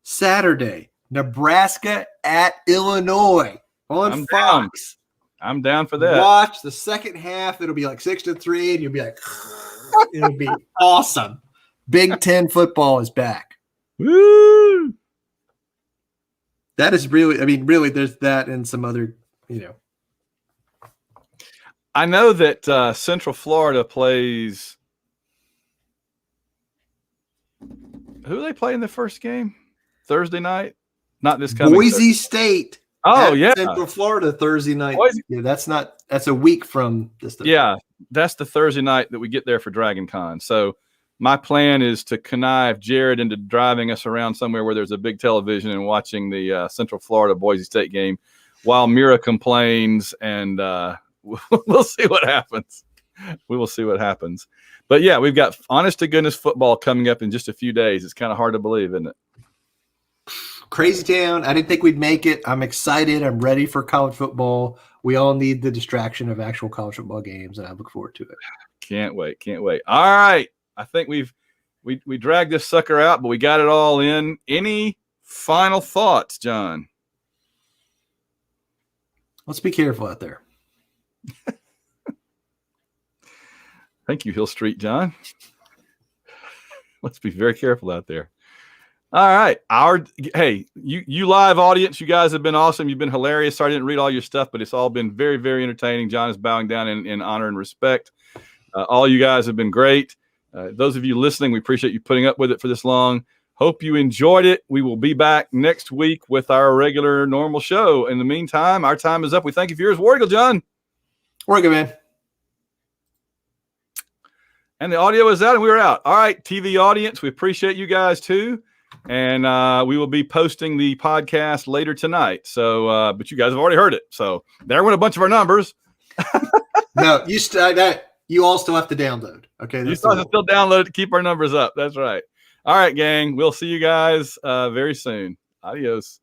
Saturday, Nebraska at Illinois on Fox. I'm down for that. Watch the second half. It'll be like 6-3, and you'll be like, it'll be awesome. Big Ten football is back. Woo! That is really, there's that and some other, I know that Central Florida plays. Who do they play in the first game? Thursday night? Not this coming Boise Thursday. State. Oh, yeah. Central Florida Thursday night. Boise. Yeah, that's a week from this Thursday. Yeah, that's the Thursday night that we get there for Dragoncon. So my plan is to connive Jared into driving us around somewhere where there's a big television and watching the Central Florida Boise State game while Mira complains, and we'll see what happens. We will see what happens. But, yeah, we've got honest-to-goodness football coming up in just a few days. It's kind of hard to believe, isn't it? Crazy town. I didn't think we'd make it. I'm excited. I'm ready for college football. We all need the distraction of actual college football games, and I look forward to it. Can't wait. All right. I think we dragged this sucker out, but we got it all in. Any final thoughts, John? Let's be careful out there. Thank you, Hill Street, John. Let's be very careful out there. All right. You live audience, you guys have been awesome. You've been hilarious. Sorry I didn't read all your stuff, but it's all been very, very entertaining. John is bowing down in honor and respect. All you guys have been great. Those of you listening, we appreciate you putting up with it for this long. Hope you enjoyed it. We will be back next week with our regular normal show. In the meantime, our time is up. We thank you for yours. War Eagle, John. War Eagle, man. And the audio is out and we were out. All right, TV audience, we appreciate you guys too. And we will be posting the podcast later tonight. So, but you guys have already heard it. So there went a bunch of our numbers. No, you all still have to download. Okay. You still have to download to keep our numbers up. That's right. All right, gang. We'll see you guys very soon. Adios.